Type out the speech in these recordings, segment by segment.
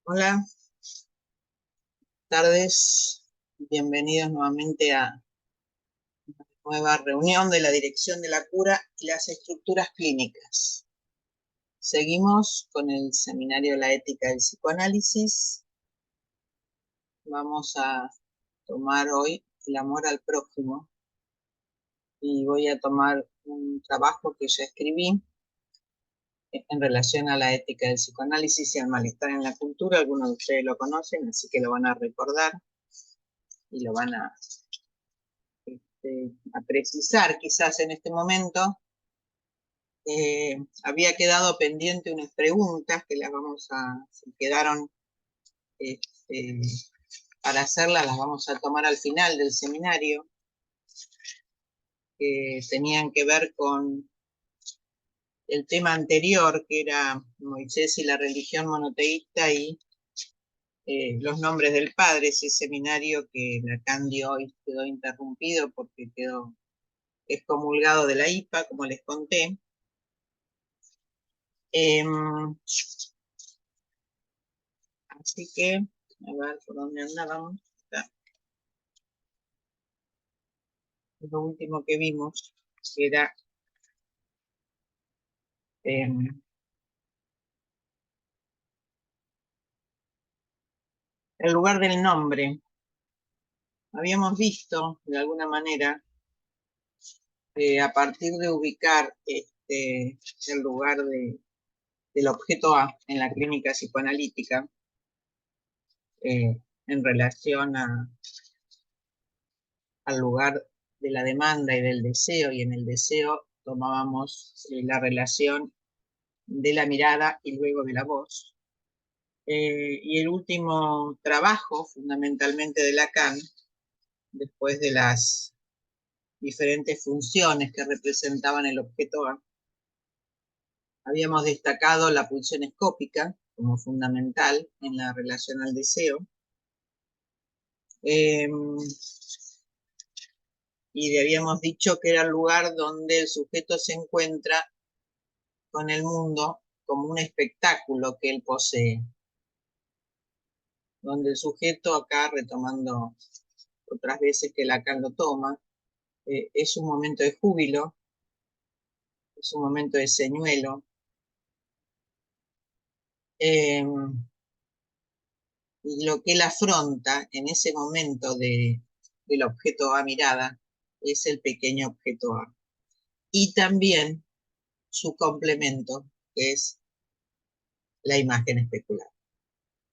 Hola, tardes. Bienvenidos nuevamente a una nueva reunión de la Dirección de la Cura y las Estructuras Clínicas. Seguimos con el seminario La Ética del Psicoanálisis. Vamos a tomar hoy el amor al prójimo y voy a tomar un trabajo que ya escribí en relación a la ética del psicoanálisis y al malestar en la cultura. Algunos de ustedes lo conocen, así que lo van a recordar y lo van a precisar quizás en este momento. Había quedado pendiente unas preguntas que se quedaron este, para hacerlas, las vamos a tomar al final del seminario, que tenían que ver con el tema anterior, que era Moisés y la religión monoteísta y los nombres del Padre, ese seminario que Lacan dio hoy quedó interrumpido porque quedó excomulgado de la IPA, como les conté. Así que, a ver por dónde andábamos. Lo último que vimos era el lugar del nombre. Habíamos visto, de alguna manera, a partir de ubicar el lugar del objeto A en la clínica psicoanalítica, en relación al lugar de la demanda y del deseo, y en el deseo tomábamos la relación de la mirada y luego de la voz. Y el último trabajo, fundamentalmente de Lacan, después de las diferentes funciones que representaban el objeto A, habíamos destacado la pulsión escópica como fundamental en la relación al deseo, y le habíamos dicho que era el lugar donde el sujeto se encuentra con el mundo como un espectáculo que él posee, donde el sujeto, acá retomando otras veces que Lacan lo toma, es un momento de júbilo, es un momento de señuelo, y lo que él afronta en ese momento del objeto A mirada es el pequeño objeto A. Y también su complemento, que es la imagen especular.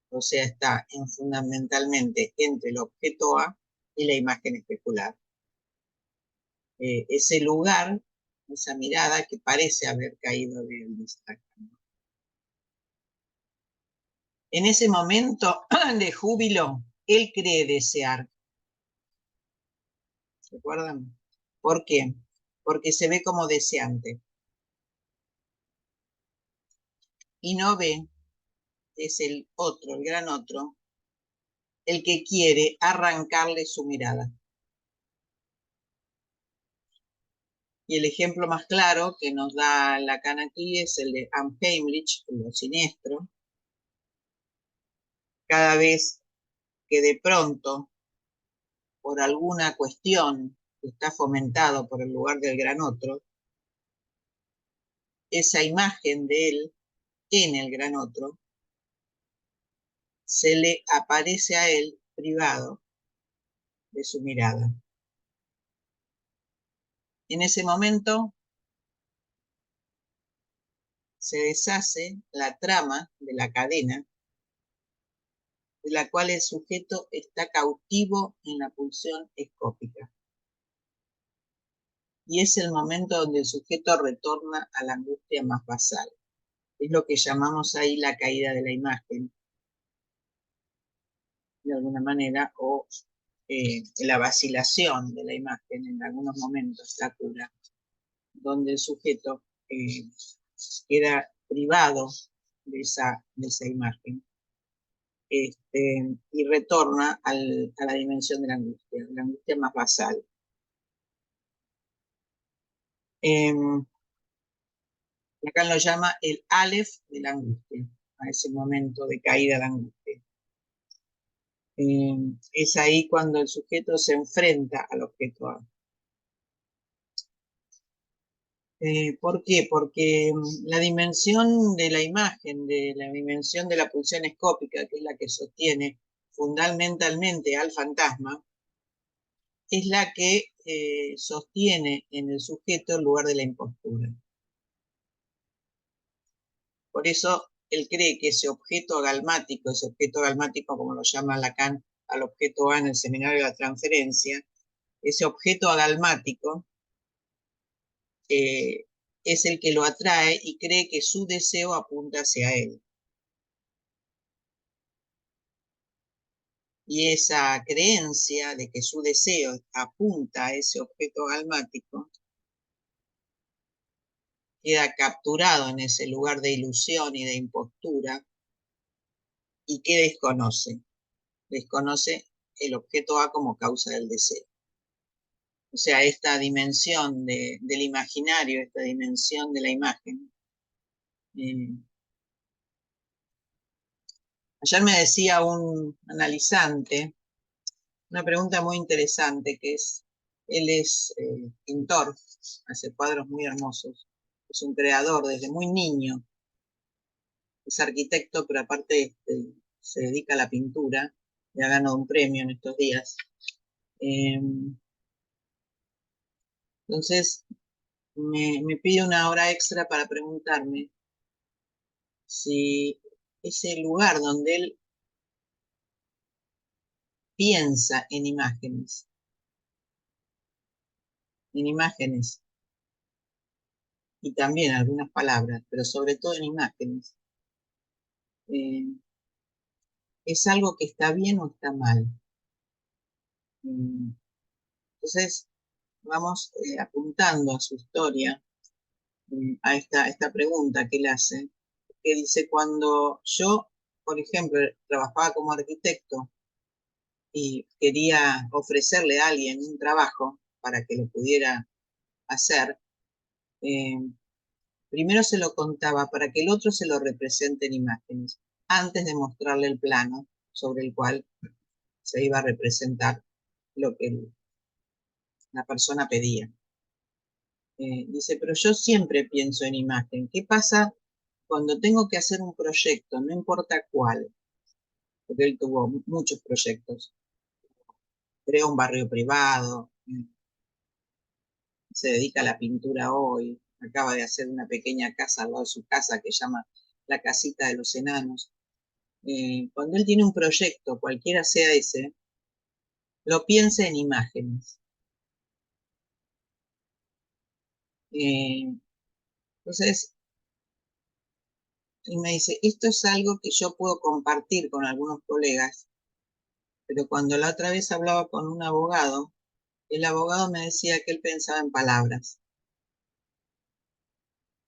O sea, está fundamentalmente entre el objeto A y la imagen especular. Ese lugar, esa mirada que parece haber caído del destacamento. En ese momento de júbilo, él cree desear. ¿Se acuerdan? ¿Por qué? Porque se ve como deseante. Y no ve, es el otro, el gran otro, el que quiere arrancarle su mirada. Y el ejemplo más claro que nos da Lacan aquí es el de Am Heimlich, lo siniestro. Cada vez que de pronto, por alguna cuestión que está fomentado por el lugar del gran otro, esa imagen de él en el gran otro se le aparece a él privado de su mirada. En ese momento se deshace la trama de la cadena de la cual el sujeto está cautivo en la pulsión escópica. Y es el momento donde el sujeto retorna a la angustia más basal. Es lo que llamamos ahí la caída de la imagen, de alguna manera, o la vacilación de la imagen en algunos momentos, la cura, donde el sujeto queda privado de esa imagen, y retorna a la dimensión de la angustia más basal. Lacan lo llama el Aleph de la angustia, a ese momento de caída de la angustia. Es ahí cuando el sujeto se enfrenta al objeto A. ¿Por qué? Porque la dimensión de la imagen, de la dimensión de la pulsión escópica, que es la que sostiene fundamentalmente al fantasma, es la que sostiene en el sujeto el lugar de la impostura. Por eso él cree que ese objeto agalmático como lo llama Lacan al objeto A en el seminario de la transferencia, ese objeto agalmático es el que lo atrae y cree que su deseo apunta hacia él. Y esa creencia de que su deseo apunta a ese objeto agalmático queda capturado en ese lugar de ilusión y de impostura. ¿Y qué desconoce? Desconoce el objeto A como causa del deseo. O sea, esta dimensión del imaginario, esta dimensión de la imagen. Ayer me decía un analizante una pregunta muy interesante, que es, él es pintor, hace cuadros muy hermosos, es un creador desde muy niño, es arquitecto, pero aparte se dedica a la pintura, y ha ganado un premio en estos días. Entonces, me pide una hora extra para preguntarme si ese lugar donde él piensa en imágenes y también algunas palabras, pero sobre todo en imágenes, eh, ¿es algo que está bien o está mal? Entonces, vamos apuntando a su historia, a esta pregunta que él hace, que dice, cuando yo, por ejemplo, trabajaba como arquitecto y quería ofrecerle a alguien un trabajo para que lo pudiera hacer, eh, primero se lo contaba para que el otro se lo represente en imágenes, antes de mostrarle el plano sobre el cual se iba a representar lo que la persona pedía. Dice, pero yo siempre pienso en imagen. ¿Qué pasa cuando tengo que hacer un proyecto? No importa cuál, porque él tuvo muchos proyectos. Creó un barrio privado, se dedica a la pintura hoy, acaba de hacer una pequeña casa al lado de su casa que llama la Casita de los Enanos. Cuando él tiene un proyecto, cualquiera sea ese, lo piensa en imágenes. Entonces, y me dice, esto es algo que yo puedo compartir con algunos colegas, pero cuando la otra vez hablaba con un abogado, el abogado me decía que él pensaba en palabras.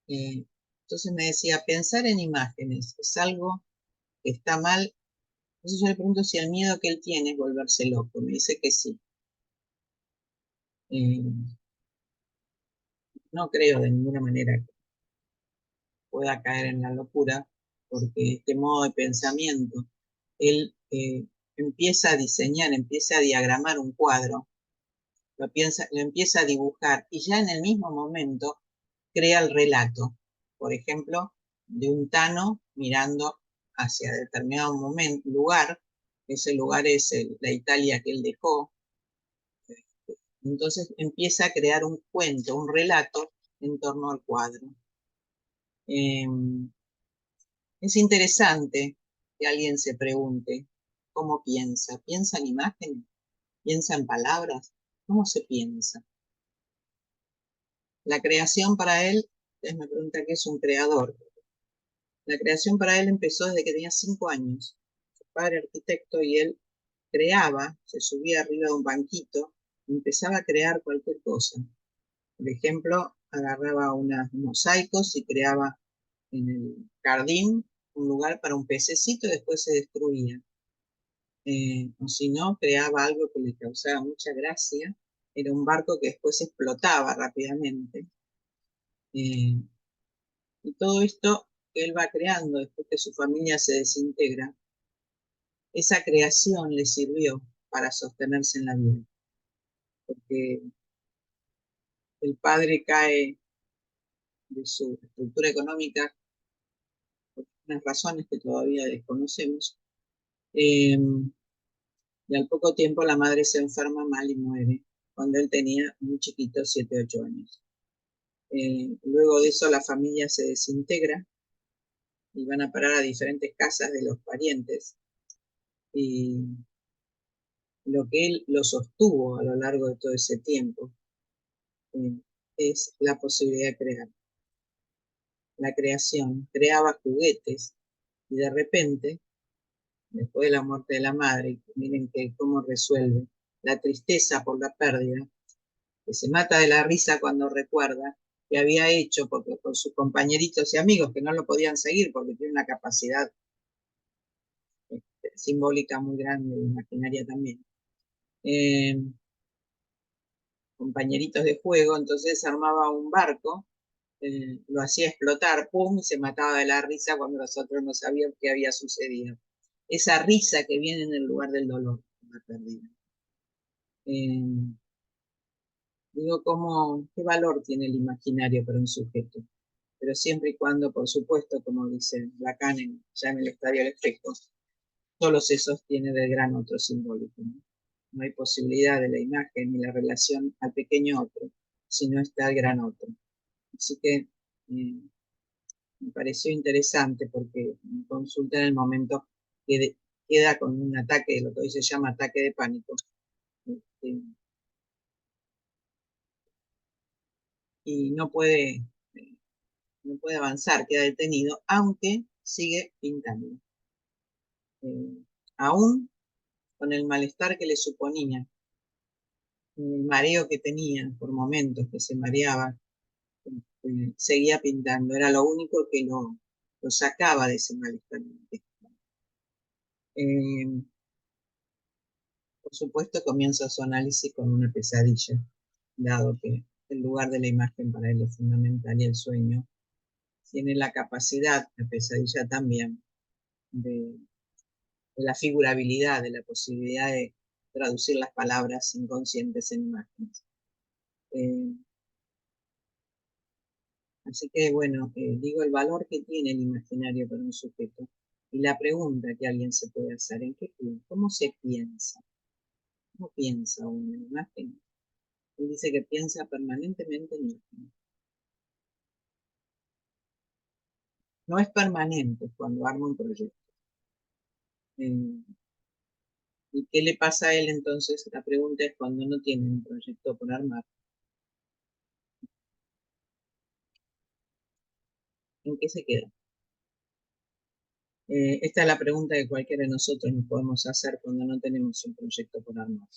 Entonces me decía, pensar en imágenes es algo que está mal. Entonces yo le pregunto si el miedo que él tiene es volverse loco. Me dice que sí. Eh, no creo de ninguna manera que pueda caer en la locura, porque este modo de pensamiento, él empieza a diseñar, empieza a diagramar un cuadro, lo empieza a dibujar y ya en el mismo momento crea el relato, por ejemplo, de un Tano mirando hacia determinado lugar, ese lugar es la Italia que él dejó, entonces empieza a crear un cuento, un relato en torno al cuadro. Es interesante que alguien se pregunte cómo piensa. ¿Piensa en imágenes? ¿Piensa en palabras? ¿Cómo se piensa? La creación para él, ustedes me preguntan qué es un creador. La creación para él empezó desde que tenía 5 años. Su padre arquitecto y él creaba, se subía arriba de un banquito y empezaba a crear cualquier cosa. Por ejemplo, agarraba unos mosaicos y creaba en el jardín un lugar para un pececito y después se destruía. O si no, creaba algo que le causaba mucha gracia. Era un barco que después explotaba rápidamente. Eh, y todo esto él va creando después que su familia se desintegra. esa creación le sirvió para sostenerse en la vida, porque el padre cae de su estructura económica por unas razones que todavía desconocemos, y al poco tiempo la madre se enferma mal y muere, cuando él tenía muy chiquito, 7, 8 años. Luego de eso la familia se desintegra y van a parar a diferentes casas de los parientes, y lo que él lo sostuvo a lo largo de todo ese tiempo eh, es la posibilidad de crear. La creación, creaba juguetes y de repente, después de la muerte de la madre, miren que cómo resuelve la tristeza por la pérdida, que se mata de la risa cuando recuerda que había hecho, porque con sus compañeritos y amigos que no lo podían seguir porque tiene una capacidad simbólica muy grande, imaginaria también, eh, compañeritos de juego, entonces armaba un barco, lo hacía explotar, pum, y se mataba de la risa cuando los otros no sabían qué había sucedido. Esa risa que viene en el lugar del dolor, la pérdida. Eh, Digo, qué valor tiene el imaginario para un sujeto, pero siempre y cuando, por supuesto, como dice Lacan ya en el Estadio del Espejo, solo se sostiene del gran otro simbólico. No hay posibilidad de la imagen ni la relación al pequeño otro, si no está el gran otro. Así que me pareció interesante porque me consulta en el momento que queda con un ataque, lo que hoy se llama ataque de pánico, este, y no puede avanzar, queda detenido, aunque sigue pintando. Aún con el malestar que le suponía, el mareo que tenía por momentos, que se mareaba, seguía pintando, era lo único que lo sacaba de ese malestar. Eh, por supuesto, comienza su análisis con una pesadilla, dado que el lugar de la imagen para él es fundamental y el sueño tiene la capacidad, la pesadilla también, de la figurabilidad, de la posibilidad de traducir las palabras inconscientes en imágenes. Eh, Así que, bueno, digo el valor que tiene el imaginario para un sujeto y la pregunta que alguien se puede hacer, ¿cómo se piensa? ¿Cómo piensa una imagen? Él dice que piensa permanentemente en imagen. No es permanente cuando arma un proyecto. Eh, ¿Y qué le pasa a él entonces? La pregunta es cuando no tiene un proyecto por armar. ¿En qué se queda? Esta es la pregunta que cualquiera de nosotros nos podemos hacer cuando no tenemos un proyecto por armar.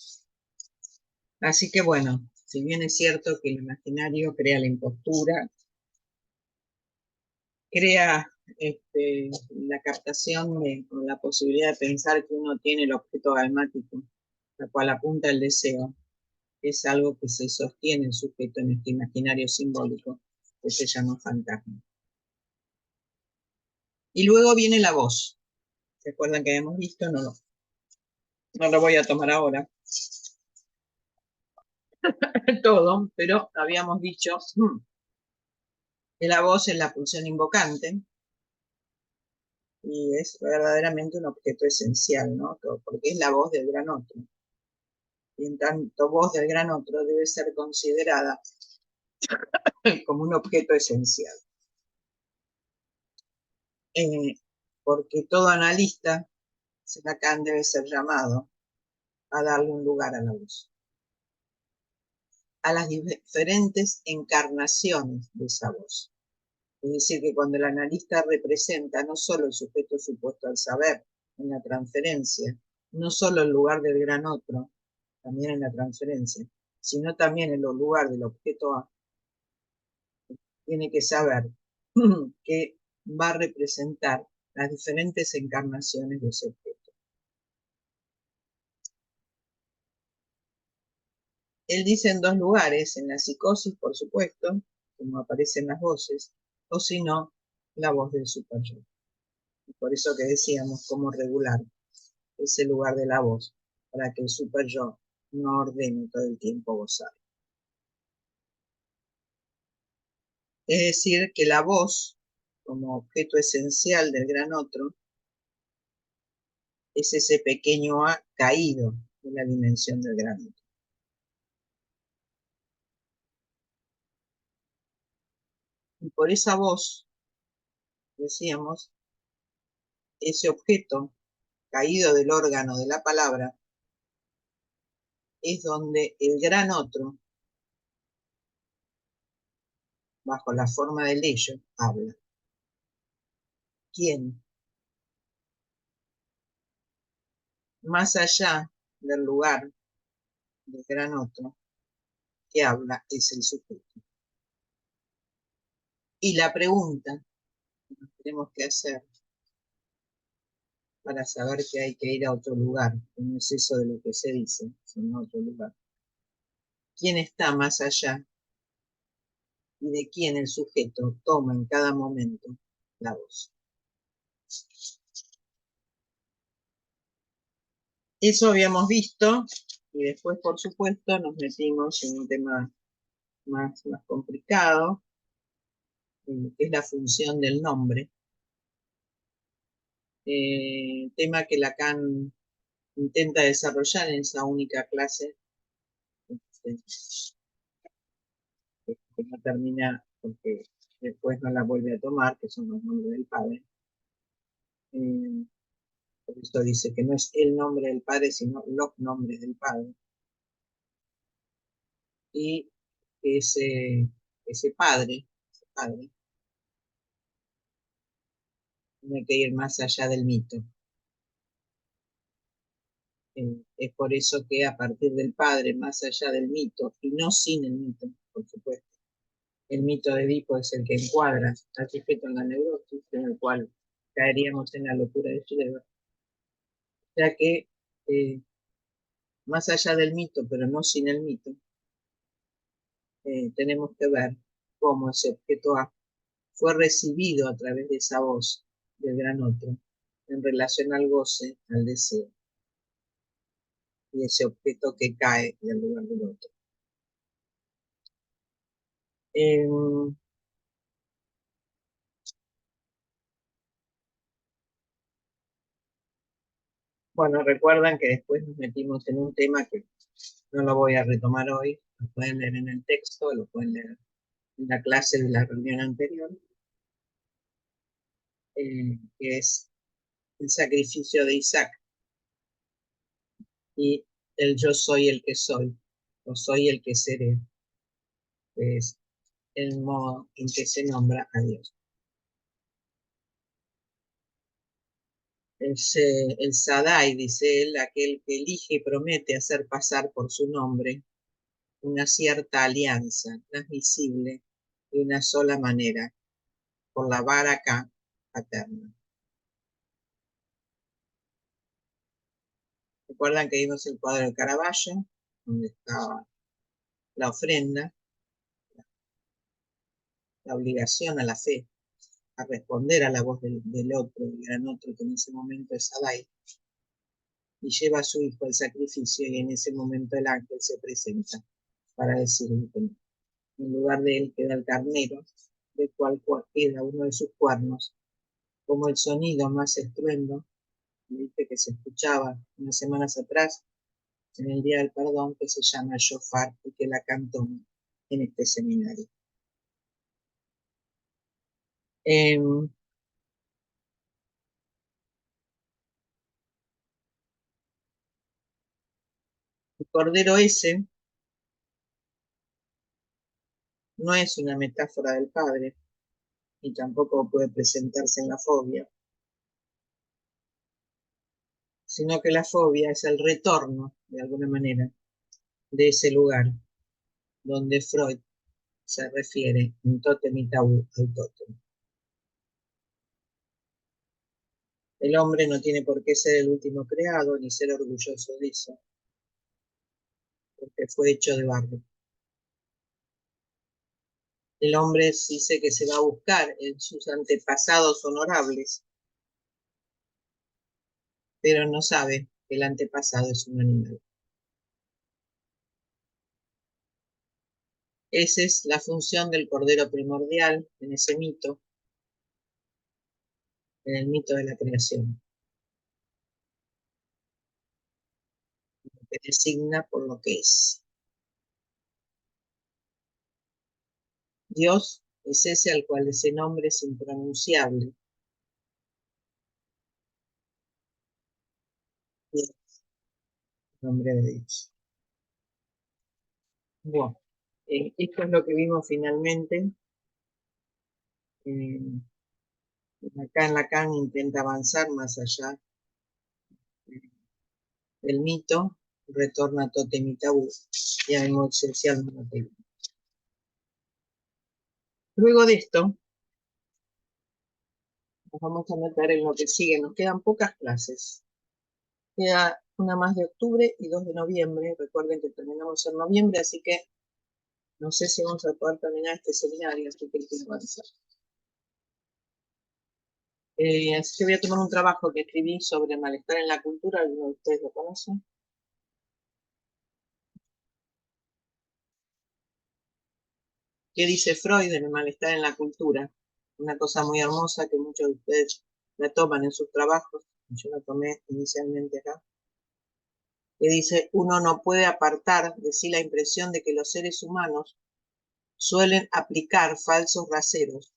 Así que bueno, si bien es cierto que el imaginario crea la impostura, crea la captación o la posibilidad de pensar que uno tiene el objeto almático, la cual apunta el deseo, es algo que se sostiene el sujeto en este imaginario simbólico que se llama fantasma. Y luego viene la voz. ¿Se acuerdan que habíamos visto? No lo voy a tomar ahora todo, pero habíamos dicho que la voz es la pulsión invocante y es verdaderamente un objeto esencial, ¿no? Porque es la voz del gran otro. Y en tanto voz del gran otro debe ser considerada como un objeto esencial. Porque todo analista, Lacan, debe ser llamado a darle un lugar a la voz, a las diferentes encarnaciones de esa voz. Es decir, que cuando el analista representa no solo el sujeto supuesto al saber en la transferencia, no solo el lugar del gran otro, también en la transferencia, sino también en el lugar del objeto A, tiene que saber que va a representar las diferentes encarnaciones de ese objeto. Él dice en dos lugares, en la psicosis, por supuesto, como aparecen las voces, o si no, la voz del superior. Por eso que decíamos cómo regular ese lugar de la voz, para que el super yo no ordene todo el tiempo gozar. Es decir, que la voz, como objeto esencial del gran otro, es ese pequeño A caído en la dimensión del gran otro. Y por esa voz, decíamos, ese objeto caído del órgano de la palabra, es donde el gran otro, bajo la forma del ello, habla. ¿Quién? Más allá del lugar del gran otro que habla es el sujeto. Y la pregunta que nos tenemos que hacer para saber que hay que ir a otro lugar, que no es eso de lo que se dice, sino a otro lugar. ¿Quién está más allá y de quién el sujeto toma en cada momento la voz? Eso habíamos visto y después, por supuesto, nos metimos en un tema más complicado, que es la función del nombre. Tema que Lacan intenta desarrollar en esa única clase, que no termina porque después no la vuelve a tomar, que son los nombres del padre. Por eso dice que no es el nombre del padre, sino los nombres del padre. Y ese padre tiene que ir más allá del mito. Es por eso que a partir del padre, más allá del mito, y no sin el mito, por supuesto, el mito de Edipo es el que encuadra al sujeto en la neurosis, en el cual caeríamos en la locura de Schreber, ya que más allá del mito, pero no sin el mito, tenemos que ver cómo ese objeto A fue recibido a través de esa voz del gran otro en relación al goce, al deseo, y ese objeto que cae del lugar del otro. Eh, bueno, recuerdan que después nos metimos en un tema que no lo voy a retomar hoy, lo pueden leer en el texto, lo pueden leer en la clase de la reunión anterior, que es el sacrificio de Isaac y el yo soy el que soy, o soy el que seré, que es el modo en que se nombra a Dios. El Sadai, dice él, aquel que elige y promete hacer pasar por su nombre una cierta alianza transmisible de una sola manera, por la baraka paterna. Recuerdan que vimos el cuadro de Caravaggio, donde estaba la ofrenda, la obligación a la fe, a responder a la voz del otro, del gran otro, que en ese momento es Sadai, y lleva a su hijo al sacrificio, y en ese momento el ángel se presenta para decirle que en lugar de él queda el carnero, del cual queda uno de sus cuernos, como el sonido más estruendo, que se escuchaba unas semanas atrás, en el Día del Perdón, que se llama el shofar y que la cantó en este seminario. El cordero ese no es una metáfora del Padre, y tampoco puede presentarse en la fobia, sino que la fobia es el retorno, de alguna manera, de ese lugar donde Freud se refiere en Tótem y Tabú al tótem. El hombre no tiene por qué ser el último creado, ni ser orgulloso de eso, porque fue hecho de barro. El hombre dice que se va a buscar en sus antepasados honorables pero no sabe que el antepasado es un animal. Esa es la función del cordero primordial en ese mito, en el mito de la creación, que designa por lo que es. Dios es ese al cual ese nombre es impronunciable. Y es el nombre de Dios. Bueno, esto es lo que vimos finalmente. Eh, acá en Lacan intenta avanzar más allá del mito, retorna a Totem y Tabú y a Emo Esencial Monoteísmo. Luego de esto, nos vamos a meter en lo que sigue. Nos quedan pocas clases. Queda una más de octubre y 2 de noviembre. Recuerden que terminamos en noviembre, así que no sé si vamos a poder terminar este seminario, así que hay que avanzar. Así que voy a tomar un trabajo que escribí sobre el malestar en la cultura. ¿Alguno de ustedes lo conoce? ¿Qué dice Freud en el malestar en la cultura? Una cosa muy hermosa que muchos de ustedes la toman en sus trabajos. Yo la tomé inicialmente acá. Que dice, uno no puede apartar de sí la impresión de que los seres humanos suelen aplicar falsos raseros,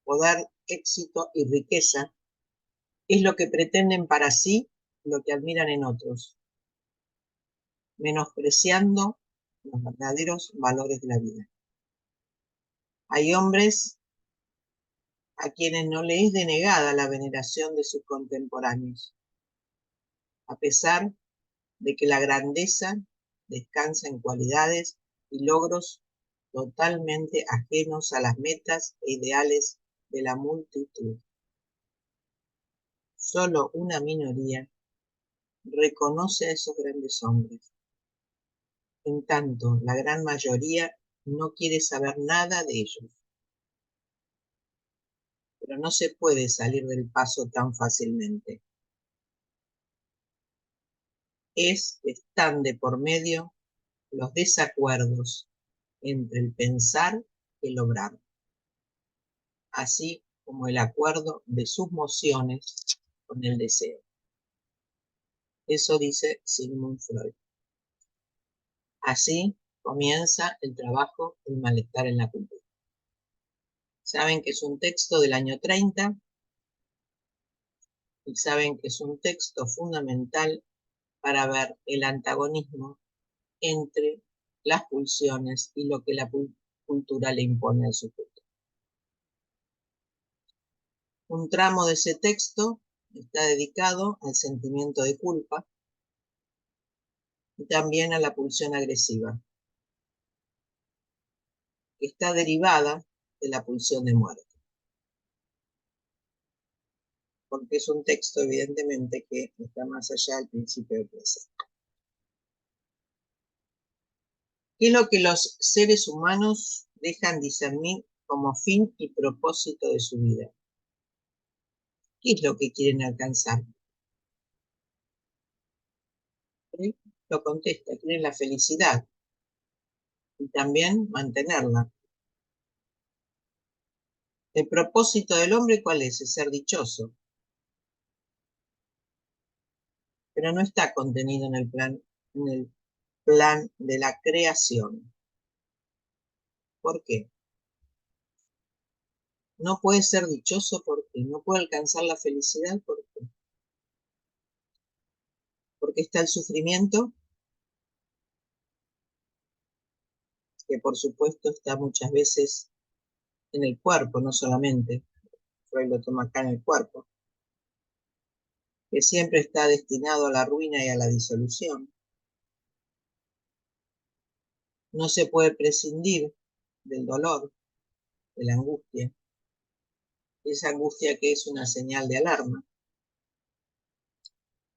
poder, éxito y riqueza, es lo que pretenden para sí, lo que admiran en otros, menospreciando los verdaderos valores de la vida. Hay hombres a quienes no le es denegada la veneración de sus contemporáneos, a pesar de que la grandeza descansa en cualidades y logros totalmente ajenos a las metas e ideales de la multitud. Solo una minoría reconoce a esos grandes hombres. En tanto, la gran mayoría no quiere saber nada de ellos. Pero no se puede salir del paso tan fácilmente. Están de por medio los desacuerdos entre el pensar y el obrar, así como el acuerdo de sus mociones con el deseo. Eso dice Sigmund Freud. Así comienza el trabajo El malestar en la cultura. Saben que es un texto del año 30 y saben que es un texto fundamental para ver el antagonismo entre las pulsiones y lo que la cultura le impone al sujeto. Un tramo de ese texto está dedicado al sentimiento de culpa y también a la pulsión agresiva, que está derivada de la pulsión de muerte. Porque es un texto, evidentemente, que está más allá del principio de placer. ¿Qué es lo que los seres humanos dejan discernir como fin y propósito de su vida? ¿Qué es lo que quieren alcanzar? ¿Sí? Lo contesta, quieren la felicidad y también mantenerla. El propósito del hombre, ¿cuál es? Es ser dichoso. Pero no está contenido en el plan de la creación. ¿Por qué? No puede ser dichoso porque no puede alcanzar la felicidad porque está el sufrimiento, que por supuesto está muchas veces en el cuerpo, no solamente, Freud lo toma acá en el cuerpo, que siempre está destinado a la ruina y a la disolución. No se puede prescindir del dolor, de la angustia, esa angustia que es una señal de alarma.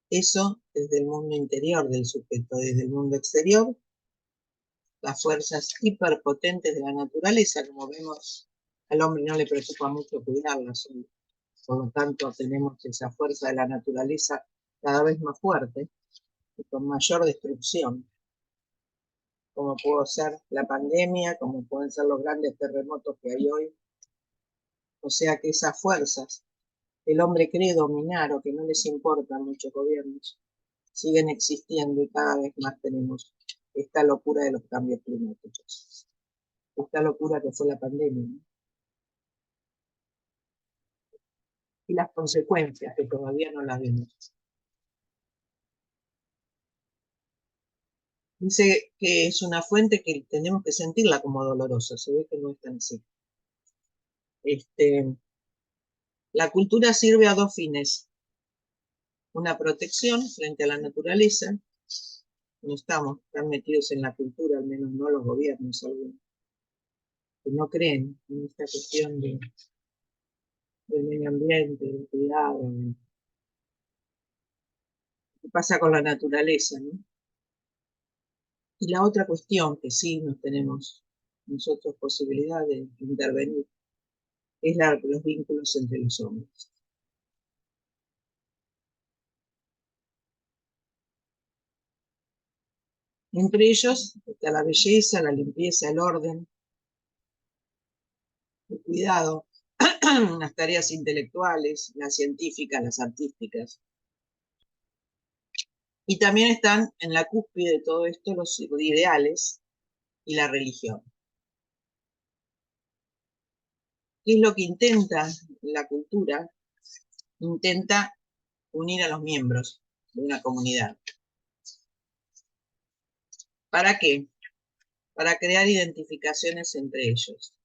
Eso desde el mundo interior del sujeto. Desde el mundo exterior, las fuerzas hiperpotentes de la naturaleza, como vemos, al hombre no le preocupa mucho cuidarlas, por lo tanto tenemos esa fuerza de la naturaleza cada vez más fuerte y con mayor destrucción, como pudo ser la pandemia, como pueden ser los grandes terremotos que hay hoy. O sea que esas fuerzas que el hombre cree dominar o que no les importan muchos gobiernos, siguen existiendo y cada vez más tenemos esta locura de los cambios climáticos, esta locura que fue la pandemia, ¿no? Y las consecuencias que todavía no las vemos. Dice que es una fuente que tenemos que sentirla como dolorosa, se ve que no es tan así. La cultura sirve a dos fines: una protección frente a la naturaleza. No estamos tan metidos en la cultura, al menos no los gobiernos algunos, que no creen en esta cuestión del medio ambiente, del cuidado, de qué pasa con la naturaleza, ¿no? Y la otra cuestión que sí nos tenemos nosotros posibilidad de intervenir es los vínculos entre los hombres. Entre ellos está la belleza, la limpieza, el orden, el cuidado, las tareas intelectuales, las científicas, las artísticas. Y también están en la cúspide de todo esto los ideales y la religión. ¿Qué es lo que intenta la cultura? Intenta unir a los miembros de una comunidad. ¿Para qué? Para crear identificaciones entre ellos.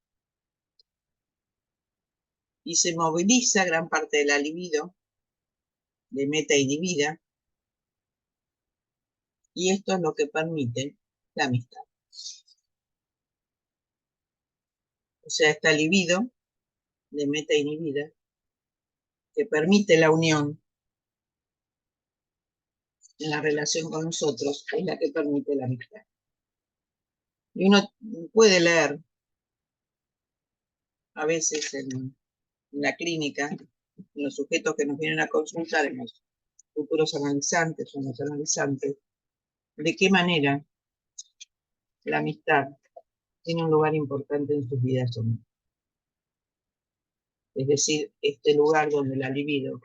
Y se moviliza gran parte de la libido, de meta y divida, y esto es lo que permite la amistad. O sea, esta libido de meta inhibida que permite la unión en la relación con nosotros es la que permite la amistad. Y uno puede leer a veces en la clínica, en los sujetos que nos vienen a consultar, en los futuros analizantes o en los analizantes, de qué manera la amistad tiene un lugar importante en sus vidas o no. Es decir, este lugar donde la libido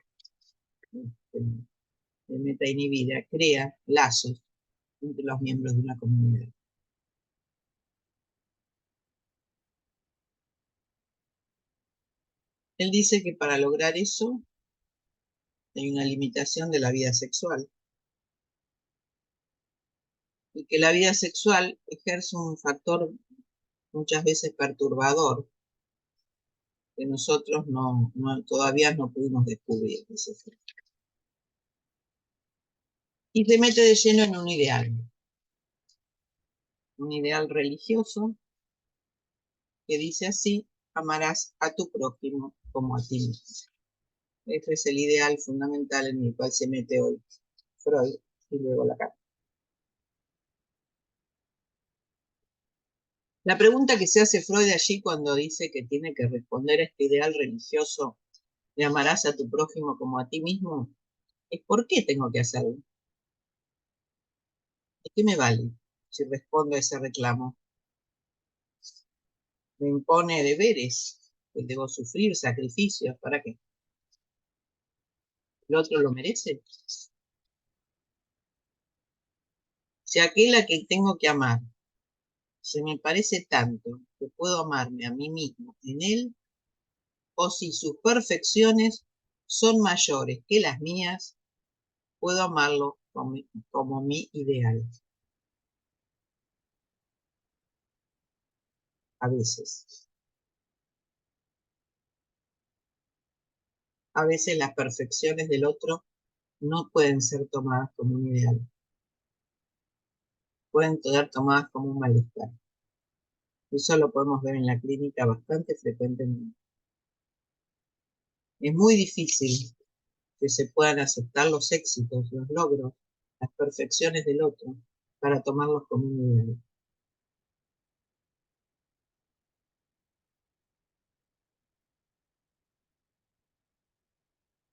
de meta inhibida crea lazos entre los miembros de una comunidad. Él dice que para lograr eso hay una limitación de la vida sexual y que la vida sexual ejerce un factor muchas veces perturbador que nosotros todavía no pudimos descubrir. Y se mete de lleno en un ideal religioso que dice así: amarás a tu prójimo como a ti mismo. Ese es el ideal fundamental en el cual se mete hoy Freud y luego Lacan. La pregunta que se hace Freud allí cuando dice que tiene que responder a este ideal religioso de amarás a tu prójimo como a ti mismo es: ¿por qué tengo que hacerlo? ¿De qué me vale si respondo a ese reclamo? Me impone deberes que debo sufrir, sacrificios, ¿para qué? ¿El otro lo merece? Si aquel a quien tengo que amar se me parece tanto que puedo amarme a mí mismo en él, o si sus perfecciones son mayores que las mías, puedo amarlo como mi ideal. A veces. A veces las perfecciones del otro no pueden ser tomadas como un ideal. Pueden ser tomadas como un malestar. Eso lo podemos ver en la clínica bastante frecuentemente. Es muy difícil que se puedan aceptar los éxitos, los logros, las perfecciones del otro para tomarlos como un ideal.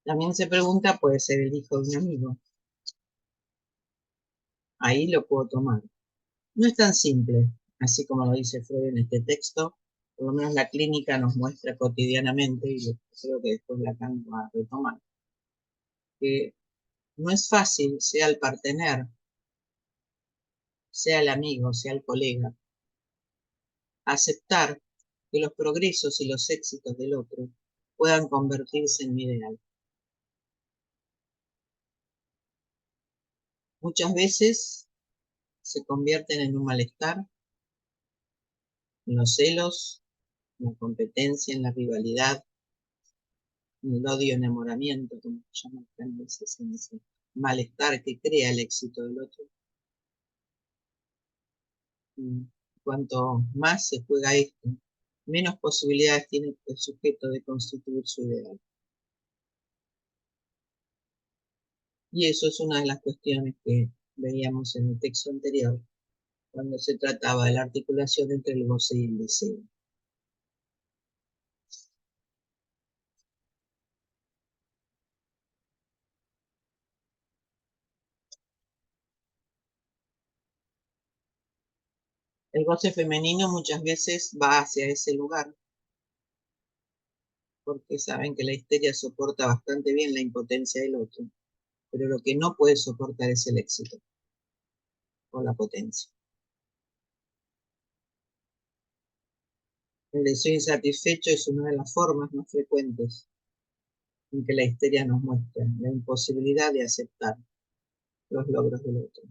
También se pregunta, puede ser el hijo de un amigo, ahí lo puedo tomar. No es tan simple, así como lo dice Freud en este texto, por lo menos la clínica nos muestra cotidianamente, y creo que después Lacan va a retomar, que no es fácil, sea el partener, sea el amigo, sea el colega, aceptar que los progresos y los éxitos del otro puedan convertirse en mi ideal. Muchas veces se convierten en un malestar, en los celos, en la competencia, en la rivalidad, en el odio, enamoramiento, como se llama en ese malestar que crea el éxito del otro. Y cuanto más se juega esto, menos posibilidades tiene el sujeto de constituir su ideal. Y eso es una de las cuestiones que veíamos en el texto anterior, cuando se trataba de la articulación entre el goce y el deseo. El goce femenino muchas veces va hacia ese lugar, porque saben que la histeria soporta bastante bien la impotencia del otro, pero lo que no puede soportar es el éxito o la potencia. El deseo insatisfecho es una de las formas más frecuentes en que la histeria nos muestra la imposibilidad de aceptar los logros del otro.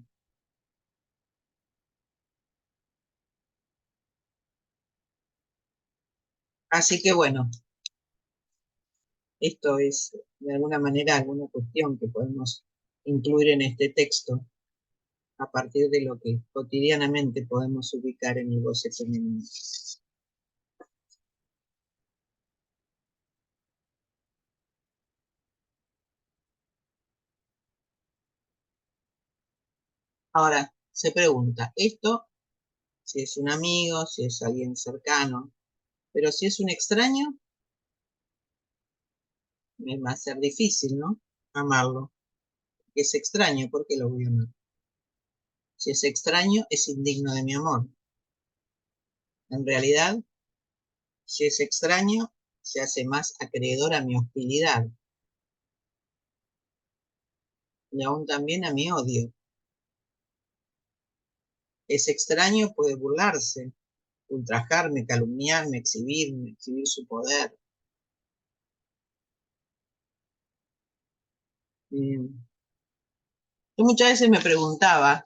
Así que bueno, esto es de alguna manera alguna cuestión que podemos incluir en este texto a partir de lo que cotidianamente podemos ubicar en el goce femenino. Ahora, se pregunta, esto, si es un amigo, si es alguien cercano, pero si es un extraño, me va a ser difícil, ¿no? Amarlo. Que es extraño, ¿por qué lo voy a amar? Si es extraño, es indigno de mi amor. En realidad, si es extraño, se hace más acreedor a mi hostilidad y aún también a mi odio. Es extraño, puede burlarse, ultrajarme, calumniarme, exhibirme, exhibir su poder. Yo muchas veces me preguntaba,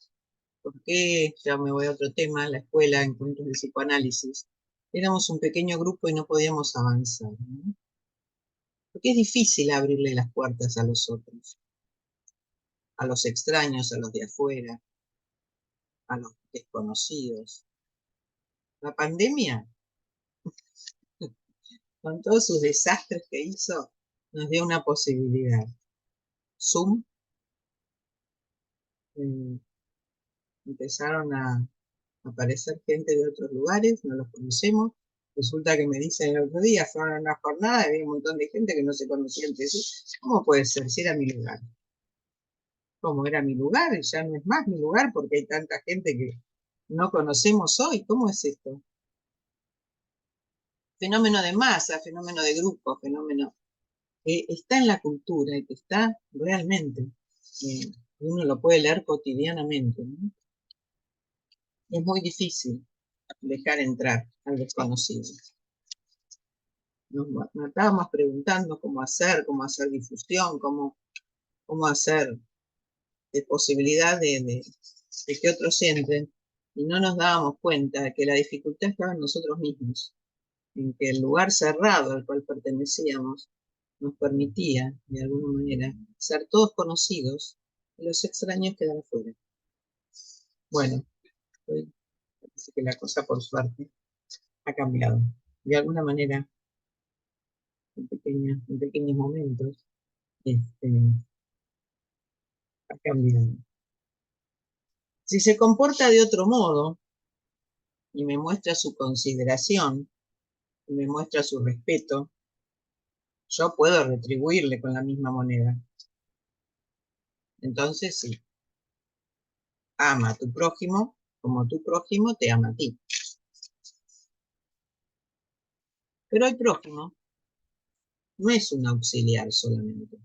¿por qué? Ya me voy a otro tema, la escuela, encuentros de psicoanálisis. Éramos un pequeño grupo y no podíamos avanzar, ¿no? Porque es difícil abrirle las puertas a los otros, a los extraños, a los de afuera, a los desconocidos. La pandemia, con todos sus desastres que hizo, nos dio una posibilidad. Zoom, eh, empezaron a aparecer gente de otros lugares, no los conocemos. Resulta que me dicen el otro día, fueron a una jornada y había un montón de gente que no se conocía entre sí. ¿Cómo puede ser? Si era mi lugar. ¿Cómo era mi lugar? Ya no es más mi lugar porque hay tanta gente que no conocemos hoy. ¿Cómo es esto? Fenómeno de masa, fenómeno de grupo, fenómeno que está en la cultura y que está realmente, uno lo puede leer cotidianamente, ¿no? Es muy difícil dejar entrar al desconocido. Nos estábamos preguntando cómo hacer difusión, cómo hacer posibilidad de que otros entren, y no nos dábamos cuenta de que la dificultad estaba en nosotros mismos, en que el lugar cerrado al cual pertenecíamos nos permitía, de alguna manera, ser todos conocidos y los extraños quedar fuera. Bueno, hoy parece que la cosa, por suerte, ha cambiado. De alguna manera, en pequeños momentos, este, ha cambiado. Si se comporta de otro modo y me muestra su consideración y me muestra su respeto, yo puedo retribuirle con la misma moneda. Entonces, sí, Ama a tu prójimo como tu prójimo te ama a ti. Pero el prójimo no es un auxiliar solamente,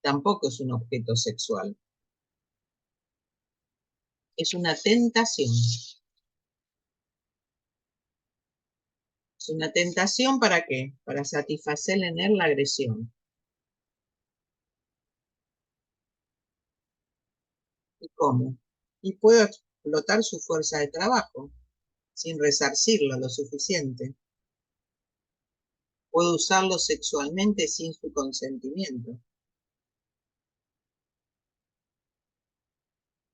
tampoco es un objeto sexual, es una tentación. ¿Es una tentación para qué? Para satisfacer en él la agresión. ¿Y cómo? Y puedo explotar su fuerza de trabajo sin resarcirlo lo suficiente. Puedo usarlo sexualmente sin su consentimiento.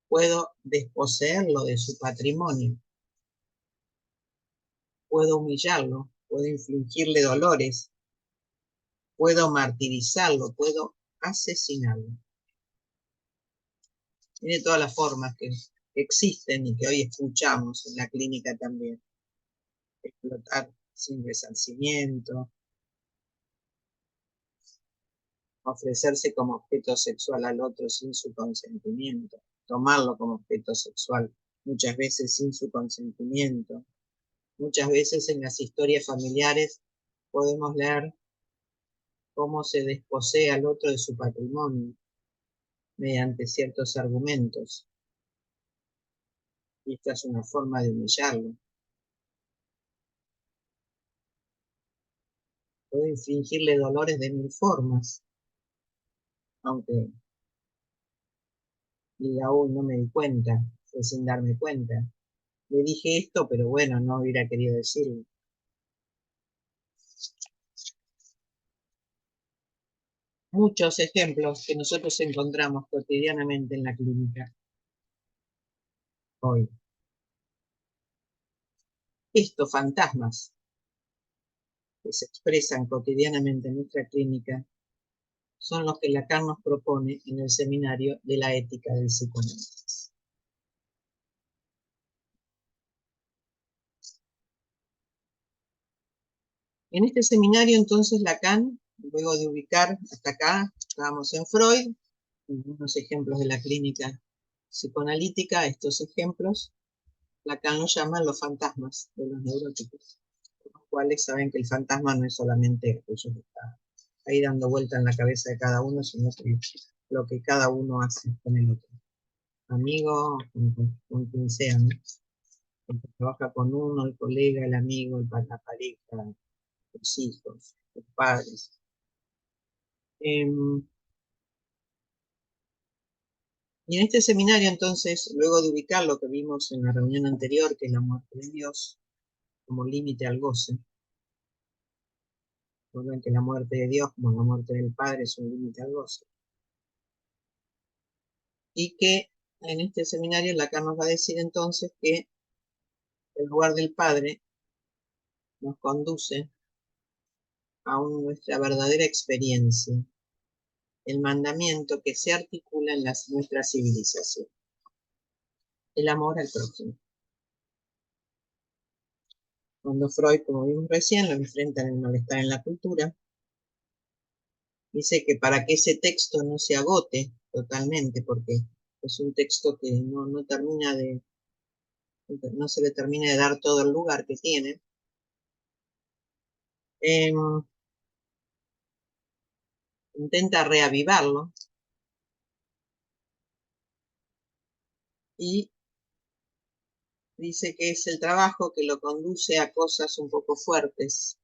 Puedo desposeerlo de su patrimonio. Puedo humillarlo. Puedo infligirle dolores. Puedo martirizarlo. Puedo asesinarlo. Tiene todas las formas que existen y que hoy escuchamos en la clínica también. Explotar sin resarcimiento, ofrecerse como objeto sexual al otro sin su consentimiento, tomarlo como objeto sexual muchas veces sin su consentimiento. Muchas veces en las historias familiares podemos leer cómo se desposea al otro de su patrimonio mediante ciertos argumentos. Y esta es una forma de humillarlo. Puedo infligirle dolores de mil formas, aunque diga, uy, no me di cuenta, fue sin darme cuenta. Le dije esto, pero bueno, no hubiera querido decirlo. Muchos ejemplos que nosotros encontramos cotidianamente en la clínica hoy. Estos fantasmas que se expresan cotidianamente en nuestra clínica son los que Lacan nos propone en el seminario de la ética del psicoanálisis. En este seminario entonces Lacan, luego de ubicar hasta acá, estábamos en Freud, unos ejemplos de la clínica psicoanalítica, estos ejemplos, Lacan los llama los fantasmas de los neuróticos, los cuales saben que el fantasma no es solamente aquello que está ahí dando vuelta en la cabeza de cada uno, sino que lo que cada uno hace con el otro. Amigo, con quien sea, ¿no? El que trabaja con uno, el colega, el amigo, la pareja, los hijos, los padres. Y en este seminario, entonces, luego de ubicar lo que vimos en la reunión anterior, que es la muerte de Dios, como límite al goce, recuerden que la muerte de Dios, como la muerte del Padre, es un límite al goce. Y que en este seminario Lacan nos va a decir entonces que el lugar del Padre nos conduce a nuestra verdadera experiencia, el mandamiento que se articula en nuestra civilización, el amor al prójimo. Cuando Freud, como vimos recién, lo enfrenta en el malestar en la cultura, dice que para que ese texto no se agote totalmente, porque es un texto que no se le termina de dar todo el lugar que tiene, eh, intenta reavivarlo y dice que es el trabajo que lo conduce a cosas un poco fuertes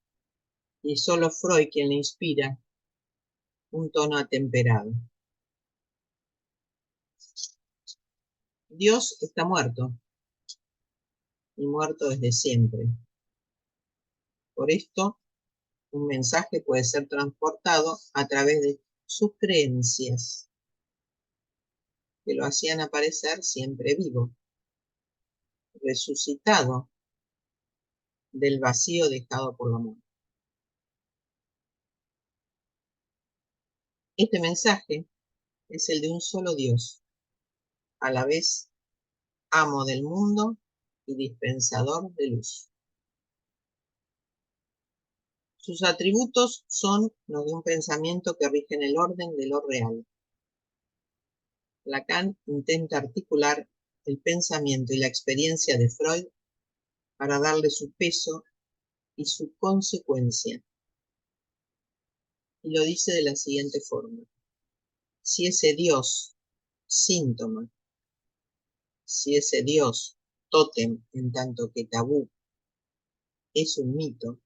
y solo Freud quien le inspira un tono atemperado. Dios está muerto y muerto desde siempre. Por esto, un mensaje puede ser transportado a través de sus creencias, que lo hacían aparecer siempre vivo, resucitado del vacío dejado por la muerte. Este mensaje es el de un solo Dios, a la vez amo del mundo y dispensador de luz. Sus atributos son los de un pensamiento que rige en el orden de lo real. Lacan intenta articular el pensamiento y la experiencia de Freud para darle su peso y su consecuencia. Y lo dice de la siguiente forma. Si ese Dios, síntoma, si ese Dios, tótem en tanto que tabú, es un mito,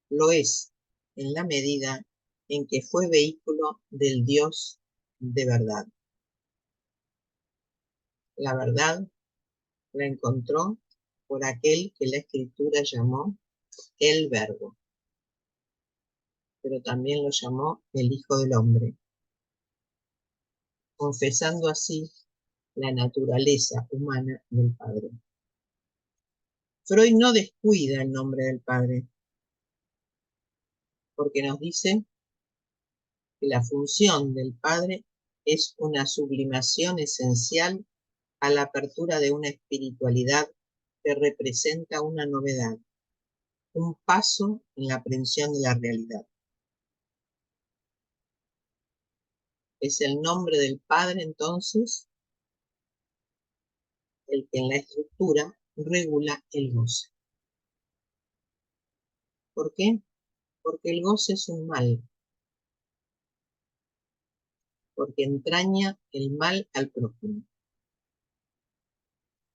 lo es en la medida en que fue vehículo del Dios de verdad. La verdad la encontró por aquel que la Escritura llamó el Verbo, pero también lo llamó el Hijo del Hombre, confesando así la naturaleza humana del Padre. Freud no descuida el nombre del Padre, porque nos dice que la función del Padre es una sublimación esencial a la apertura de una espiritualidad que representa una novedad, un paso en la aprehensión de la realidad. Es el nombre del Padre, entonces, el que en la estructura regula el goce. ¿Por qué? Porque el goce es un mal, porque entraña el mal al prójimo,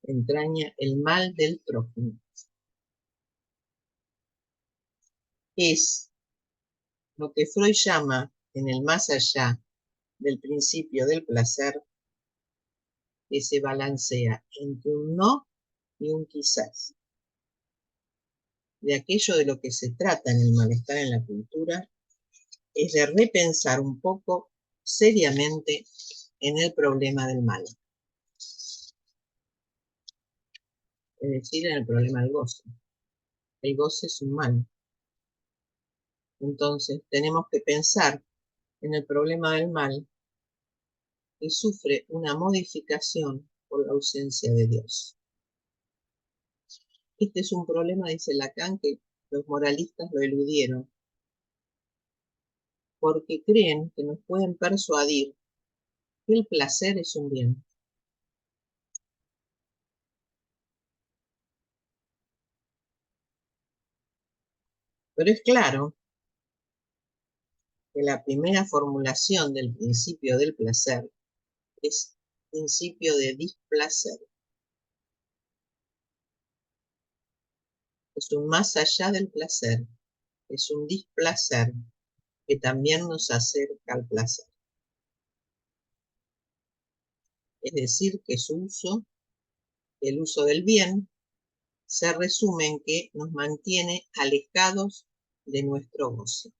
entraña el mal del prójimo. Es lo que Freud llama, en el más allá del principio del placer, que se balancea entre un no y un quizás. De aquello de lo que se trata en el malestar en la cultura es de repensar un poco seriamente en el problema del mal, es decir, en el problema del goce. El goce es un mal. Entonces tenemos que pensar en el problema del mal que sufre una modificación por la ausencia de Dios. Este es un problema, dice Lacan, que los moralistas lo eludieron porque creen que nos pueden persuadir que el placer es un bien. Pero es claro que la primera formulación del principio del placer es principio de displacer. Es un más allá del placer, es un displacer que también nos acerca al placer. Es decir, que su uso, el uso del bien, se resume en que nos mantiene alejados de nuestro goce.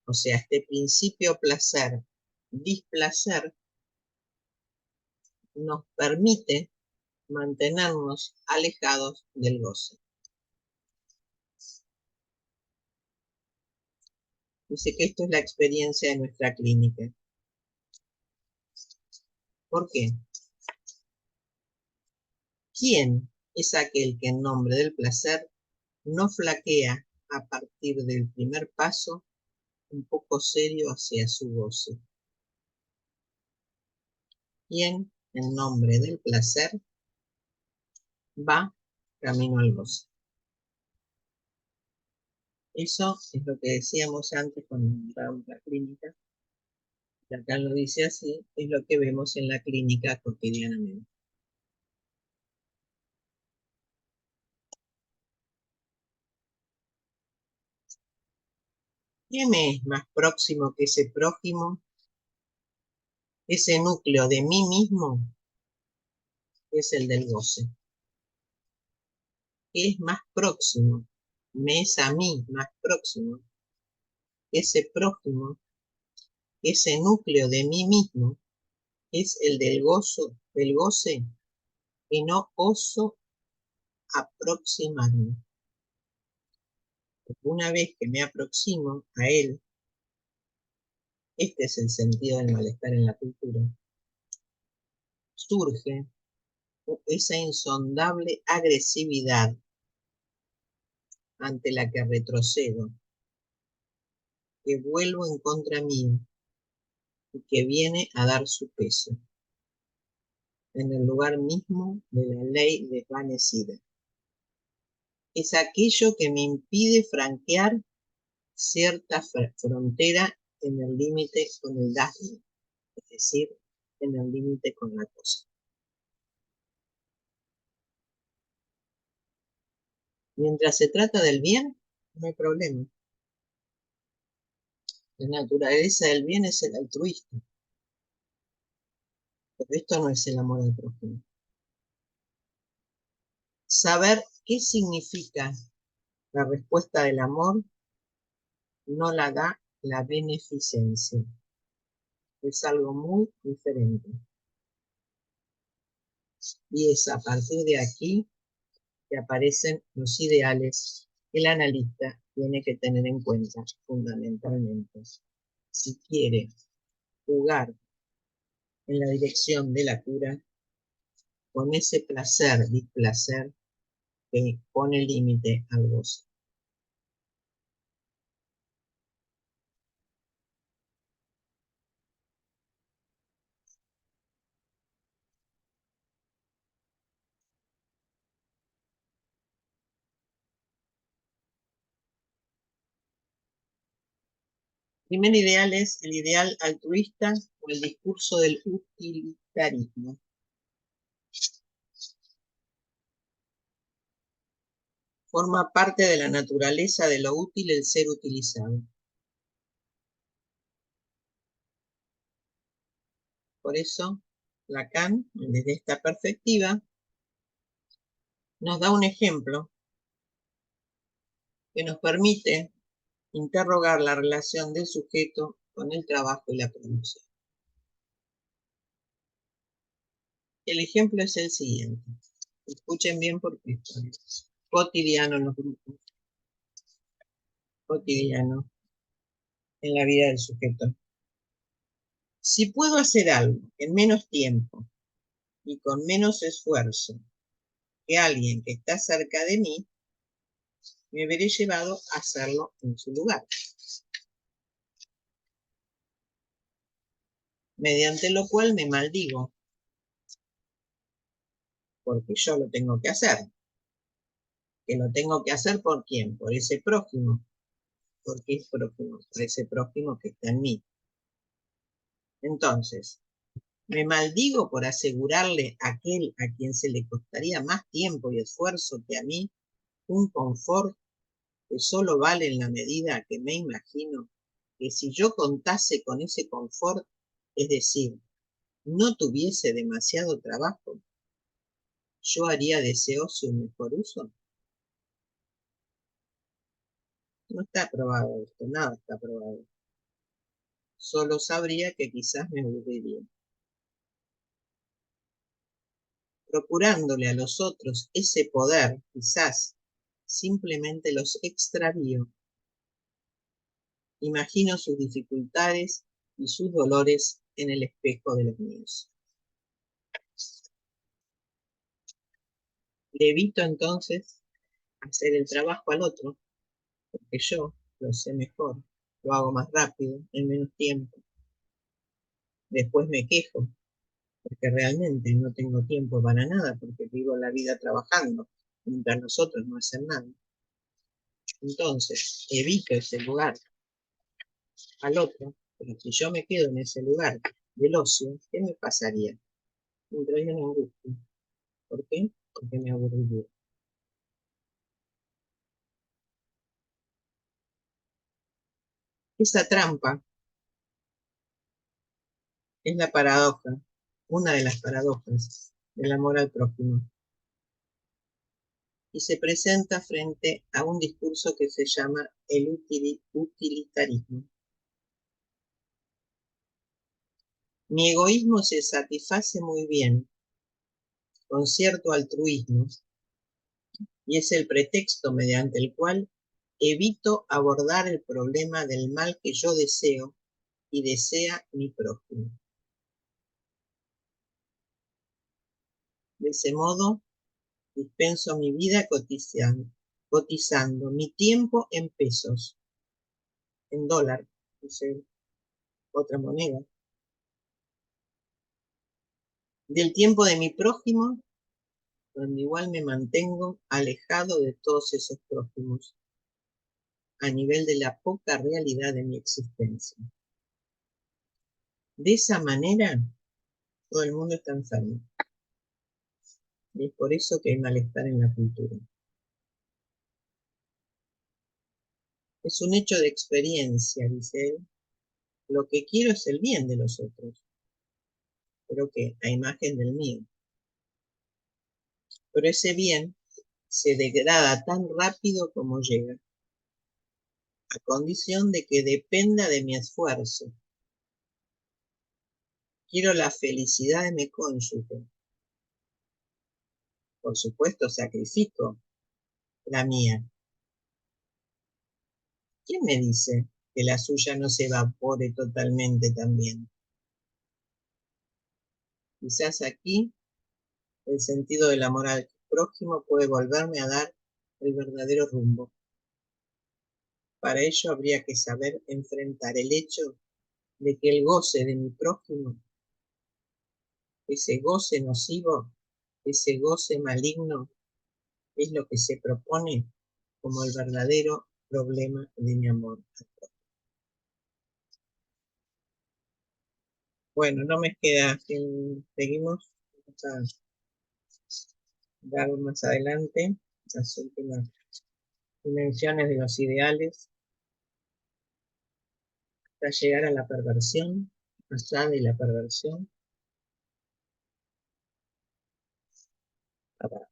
O sea, este principio placer, displacer, nos permite mantenernos alejados del goce. Dice que esto es la experiencia de nuestra clínica. ¿Por qué? ¿Quién es aquel que en nombre del placer no flaquea a partir del primer paso un poco serio hacia su goce? ¿Quién en nombre del placer va camino al goce? Eso es lo que decíamos antes cuando entramos a la clínica. Y acá lo dice así, es lo que vemos en la clínica cotidianamente. ¿Qué me es más próximo que ese prójimo? Ese núcleo de mí mismo es el del goce. ¿Qué es más próximo? Me es a mí más próximo. Ese prójimo, ese núcleo de mí mismo, es el del goce, y no oso aproximarme. Una vez que me aproximo a él, este es el sentido del malestar en la cultura, surge esa insondable agresividad ante la que retrocedo, que vuelvo en contra mío, y que viene a dar su peso en el lugar mismo de la ley desvanecida. Es aquello que me impide franquear cierta frontera en el límite con el daño, es decir, en el límite con la cosa. Mientras se trata del bien, no hay problema. La naturaleza del bien es el altruismo, pero esto no es el amor al prójimo. Saber qué significa la respuesta del amor no la da la beneficencia. Es algo muy diferente. Y es a partir de aquí que aparecen los ideales que el analista tiene que tener en cuenta fundamentalmente. Si quiere jugar en la dirección de la cura, con ese placer, displacer, que pone límite al gozo. Primer ideal es el ideal altruista o el discurso del utilitarismo. Forma parte de la naturaleza de lo útil el ser utilizado. Por eso, Lacan, desde esta perspectiva, nos da un ejemplo que nos permite interrogar la relación del sujeto con el trabajo y la producción. El ejemplo es el siguiente. Escuchen bien porque es cotidiano en los grupos, cotidiano en la vida del sujeto. Si puedo hacer algo en menos tiempo y con menos esfuerzo que alguien que está cerca de mí, me veré llevado a hacerlo en su lugar. Mediante lo cual me maldigo, porque yo lo tengo que hacer. Que lo tengo que hacer ¿por quién? Por ese prójimo. ¿Por qué es prójimo? Por ese prójimo que está en mí. Entonces, me maldigo por asegurarle a aquel a quien se le costaría más tiempo y esfuerzo que a mí un confort que solo vale en la medida que me imagino que si yo contase con ese confort, es decir, no tuviese demasiado trabajo, yo haría deseoso un mejor uso. No está probado esto, nada está probado. Solo sabría que quizás me aburriría. Procurándole a los otros ese poder, quizás simplemente los extravío. Imagino sus dificultades y sus dolores en el espejo de los míos. Le evito entonces hacer el trabajo al otro, porque yo lo sé mejor, lo hago más rápido, en menos tiempo. Después me quejo, porque realmente no tengo tiempo para nada, porque vivo la vida trabajando, mientras nosotros no hacen nada. Entonces, evito ese lugar al otro, pero si yo me quedo en ese lugar del ocio, ¿qué me pasaría? Entraría en angustia. ¿Por qué? Porque me aburriría. Esa trampa es la paradoja, una de las paradojas del amor al prójimo, y se presenta frente a un discurso que se llama el utilitarismo. Mi egoísmo se satisface muy bien con cierto altruismo y es el pretexto mediante el cual evito abordar el problema del mal que yo deseo y desea mi prójimo. De ese modo, dispenso mi vida cotizando mi tiempo en pesos, en dólar, no sé, otra moneda, Del tiempo de mi prójimo, donde igual me mantengo alejado de todos esos prójimos, a nivel de la poca realidad de mi existencia. De esa manera, todo el mundo está enfermo. Y es por eso que hay malestar en la cultura. Es un hecho de experiencia, dice él. Lo que quiero es el bien de los otros, pero que a imagen del mío. Pero ese bien se degrada tan rápido como llega, a condición de que dependa de mi esfuerzo. Quiero la felicidad de mi cónyuge. Por supuesto, sacrifico la mía. ¿Quién me dice que la suya no se evapore totalmente también? Quizás aquí el sentido del amor al prójimo puede volverme a dar el verdadero rumbo. Para ello habría que saber enfrentar el hecho de que el goce de mi prójimo, ese goce nocivo, ese goce maligno, es lo que se propone como el verdadero problema de mi amor. Bueno, no me queda, seguimos, vamos a dar más adelante las últimas dimensiones de los ideales, hasta llegar a la perversión, allá de la perversión. Ahora,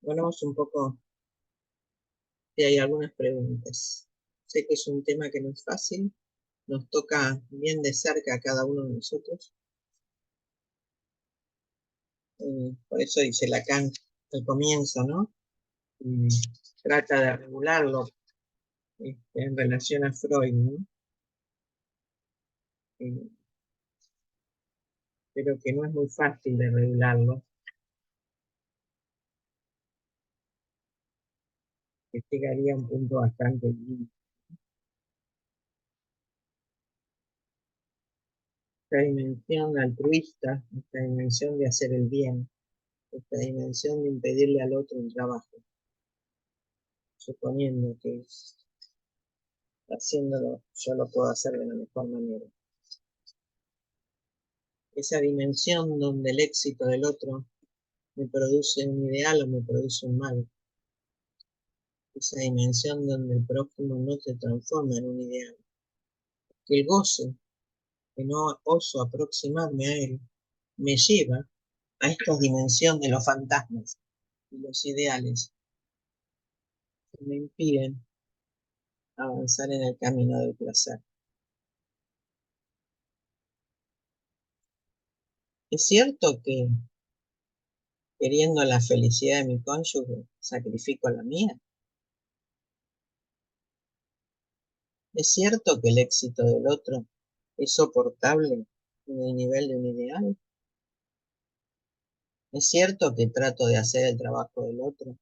volvamos un poco, si hay algunas preguntas. Sé que es un tema que no es fácil, nos toca bien de cerca a cada uno de nosotros. Por eso dice Lacan al comienzo, ¿no? Trata de regularlo en relación a Freud, ¿no? Eh, pero que no es muy fácil de regularlo, que llegaría a un punto bastante límite. Esta dimensión altruista, esta dimensión de hacer el bien, esta dimensión de impedirle al otro un trabajo, suponiendo que haciéndolo yo lo puedo hacer de la mejor manera. Esa dimensión donde el éxito del otro me produce un ideal o me produce un mal. Esa dimensión donde el prójimo no se transforma en un ideal. Que el goce, que no oso aproximarme a él, me lleva a esta dimensión de los fantasmas y los ideales que me impiden avanzar en el camino del placer. Es cierto que queriendo la felicidad de mi cónyuge, sacrifico la mía. Es cierto que el éxito del otro es soportable en el nivel de un ideal. Es cierto que trato de hacer el trabajo del otro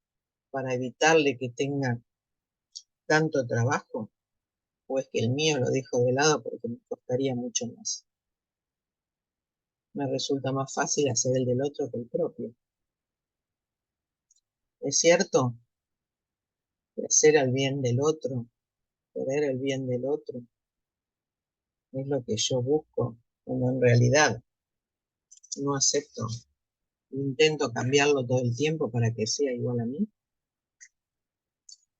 para evitarle que tenga tanto trabajo, o es que el mío lo dejo de lado porque me costaría mucho más. Me resulta más fácil hacer el del otro que el propio. Es cierto que hacer el bien del otro, querer el bien del otro, es lo que yo busco, cuando en realidad no acepto, intento cambiarlo todo el tiempo para que sea igual a mí.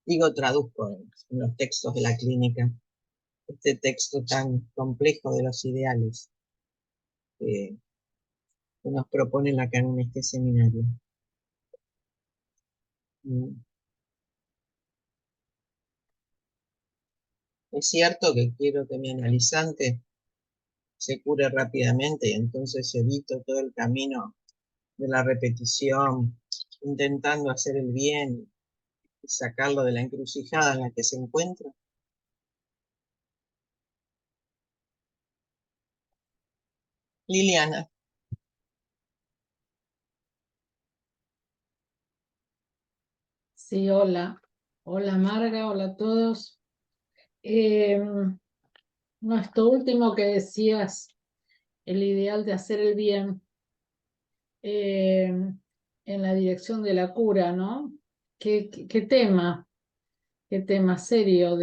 Digo, traduzco en los textos de la clínica este texto tan complejo de los ideales que nos proponen acá en este seminario. Es cierto que quiero que mi analizante se cure rápidamente y entonces evito todo el camino de la repetición, intentando hacer el bien y sacarlo de la encrucijada en la que se encuentra. Liliana. Sí, hola. Hola Marga, hola a todos. No, esto último que decías, el ideal de hacer el bien, en la dirección de la cura, ¿no? Qué tema, qué tema serio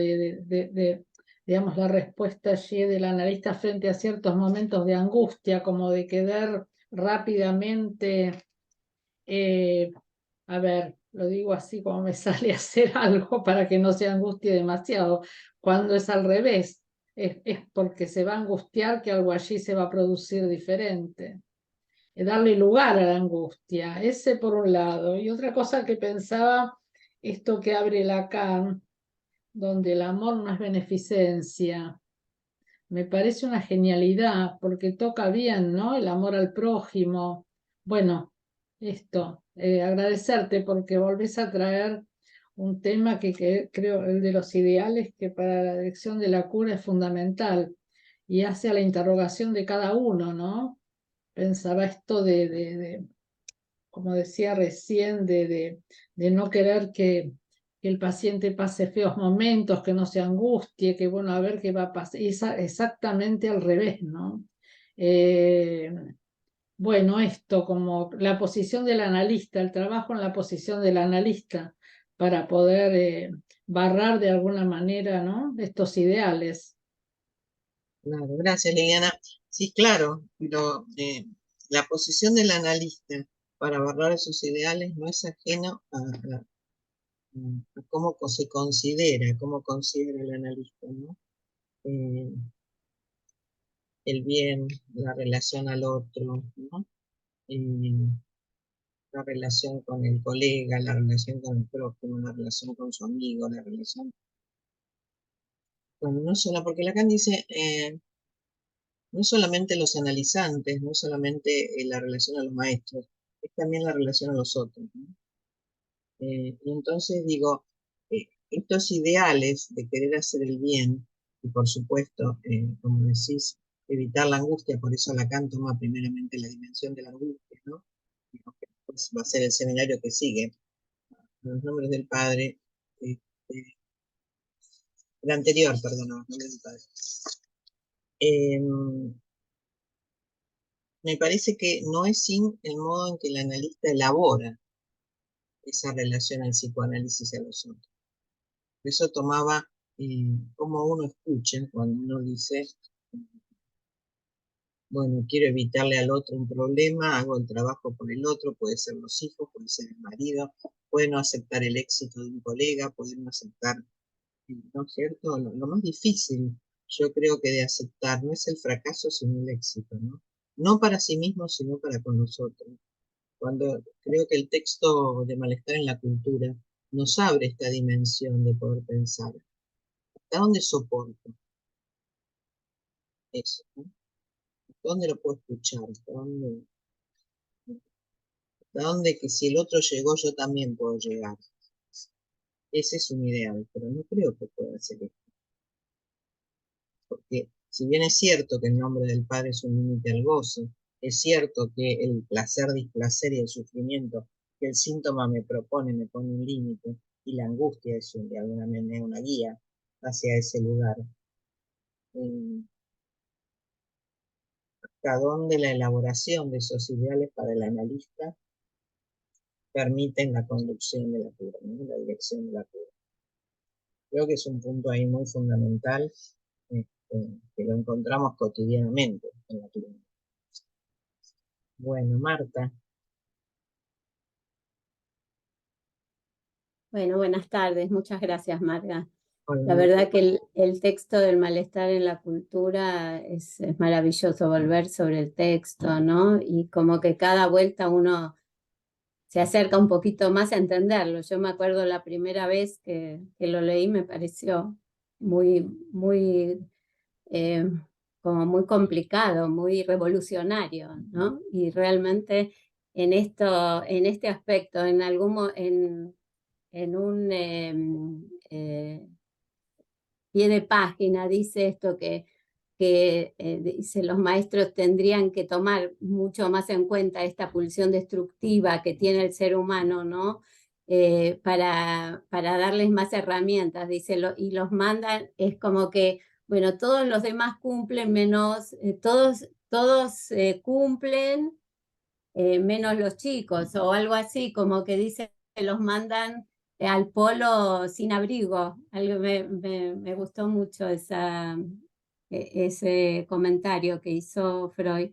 digamos, la respuesta allí del analista frente a ciertos momentos de angustia, como de querer rápidamente, a ver, lo digo así como me sale, hacer algo para que no se angustie demasiado, cuando es al revés, es porque se va a angustiar que algo allí se va a producir diferente. Darle lugar a la angustia, ese por un lado. Y otra cosa que pensaba, esto que abre Lacan, donde el amor no es beneficencia, me parece una genialidad porque toca bien, ¿no? El amor al prójimo. Bueno, esto, agradecerte porque volvés a traer un tema que creo, el de los ideales, que para la dirección de la cura es fundamental y hace a la interrogación de cada uno, ¿no? Pensaba esto como decía recién, de no querer que el paciente pase feos momentos, que no se angustie, que bueno, a ver qué va a pasar. Y exactamente al revés, ¿no? Eh, bueno, esto como la posición del analista, el trabajo en la posición del analista para poder barrar de alguna manera, ¿no? Estos ideales. Claro, gracias, Liliana. Sí, claro, pero la posición del analista para barrar esos ideales no es ajeno a cómo cómo considera el analista, ¿no? Eh, el bien, la relación al otro, ¿no? Eh, la relación con el colega, la relación con el prójimo, la relación con su amigo, la relación. Bueno, no solo, porque Lacan dice, no solamente los analizantes, no solamente la relación a los maestros, es también la relación a los otros, ¿no? Y entonces digo, estos ideales de querer hacer el bien, y por supuesto, como decís, evitar la angustia, por eso Lacan toma primeramente la dimensión de la angustia, ¿no? Digamos que después va a ser el seminario que sigue, los nombres del Padre, el anterior, perdón, los nombres del Padre. Me parece que no es sin el modo en que el analista elabora esa relación al psicoanálisis y a los otros. Por eso tomaba como uno escucha cuando uno dice, bueno, quiero evitarle al otro un problema, hago el trabajo por el otro, puede ser los hijos, puede ser el marido, puede no aceptar el éxito de un colega, puede no aceptar, ¿no es cierto? Lo más difícil, yo creo que de aceptar no es el fracaso, sino el éxito, ¿no? No para sí mismo, sino para con nosotros. Cuando creo que el texto de Malestar en la Cultura nos abre esta dimensión de poder pensar. ¿Hasta dónde soporto eso? ¿No? ¿Hasta dónde lo puedo escuchar? Hasta dónde que si el otro llegó yo también puedo llegar? Ese es un ideal, pero no creo que pueda ser esto. Porque si bien es cierto que el nombre del Padre es un límite al gozo, es cierto que el placer, displacer y el sufrimiento que el síntoma me propone me pone un límite, y la angustia es de alguna manera una guía hacia ese lugar. Hasta donde la elaboración de esos ideales para el analista permiten la conducción de la cura, ¿no? La dirección de la cura. Creo que es un punto ahí muy fundamental, que lo encontramos cotidianamente en la clínica. Bueno, Marta. Bueno, buenas tardes. Muchas gracias, Marga. Hola, La verdad que el texto del malestar en la cultura es maravilloso volver sobre el texto, ¿no? Y como que cada vuelta uno se acerca un poquito más a entenderlo. Yo me acuerdo la primera vez que lo leí me pareció muy como muy complicado, muy revolucionario, ¿no? Y realmente en este aspecto, en un pie de página dice esto que dice los maestros tendrían que tomar mucho más en cuenta esta pulsión destructiva que tiene el ser humano, ¿no? Para darles más herramientas, dice, y los mandan, es como que, bueno, todos los demás cumplen menos, todos cumplen, menos los chicos, o algo así, como que dice que los mandan al polo sin abrigo. Algo me gustó mucho ese comentario que hizo Freud.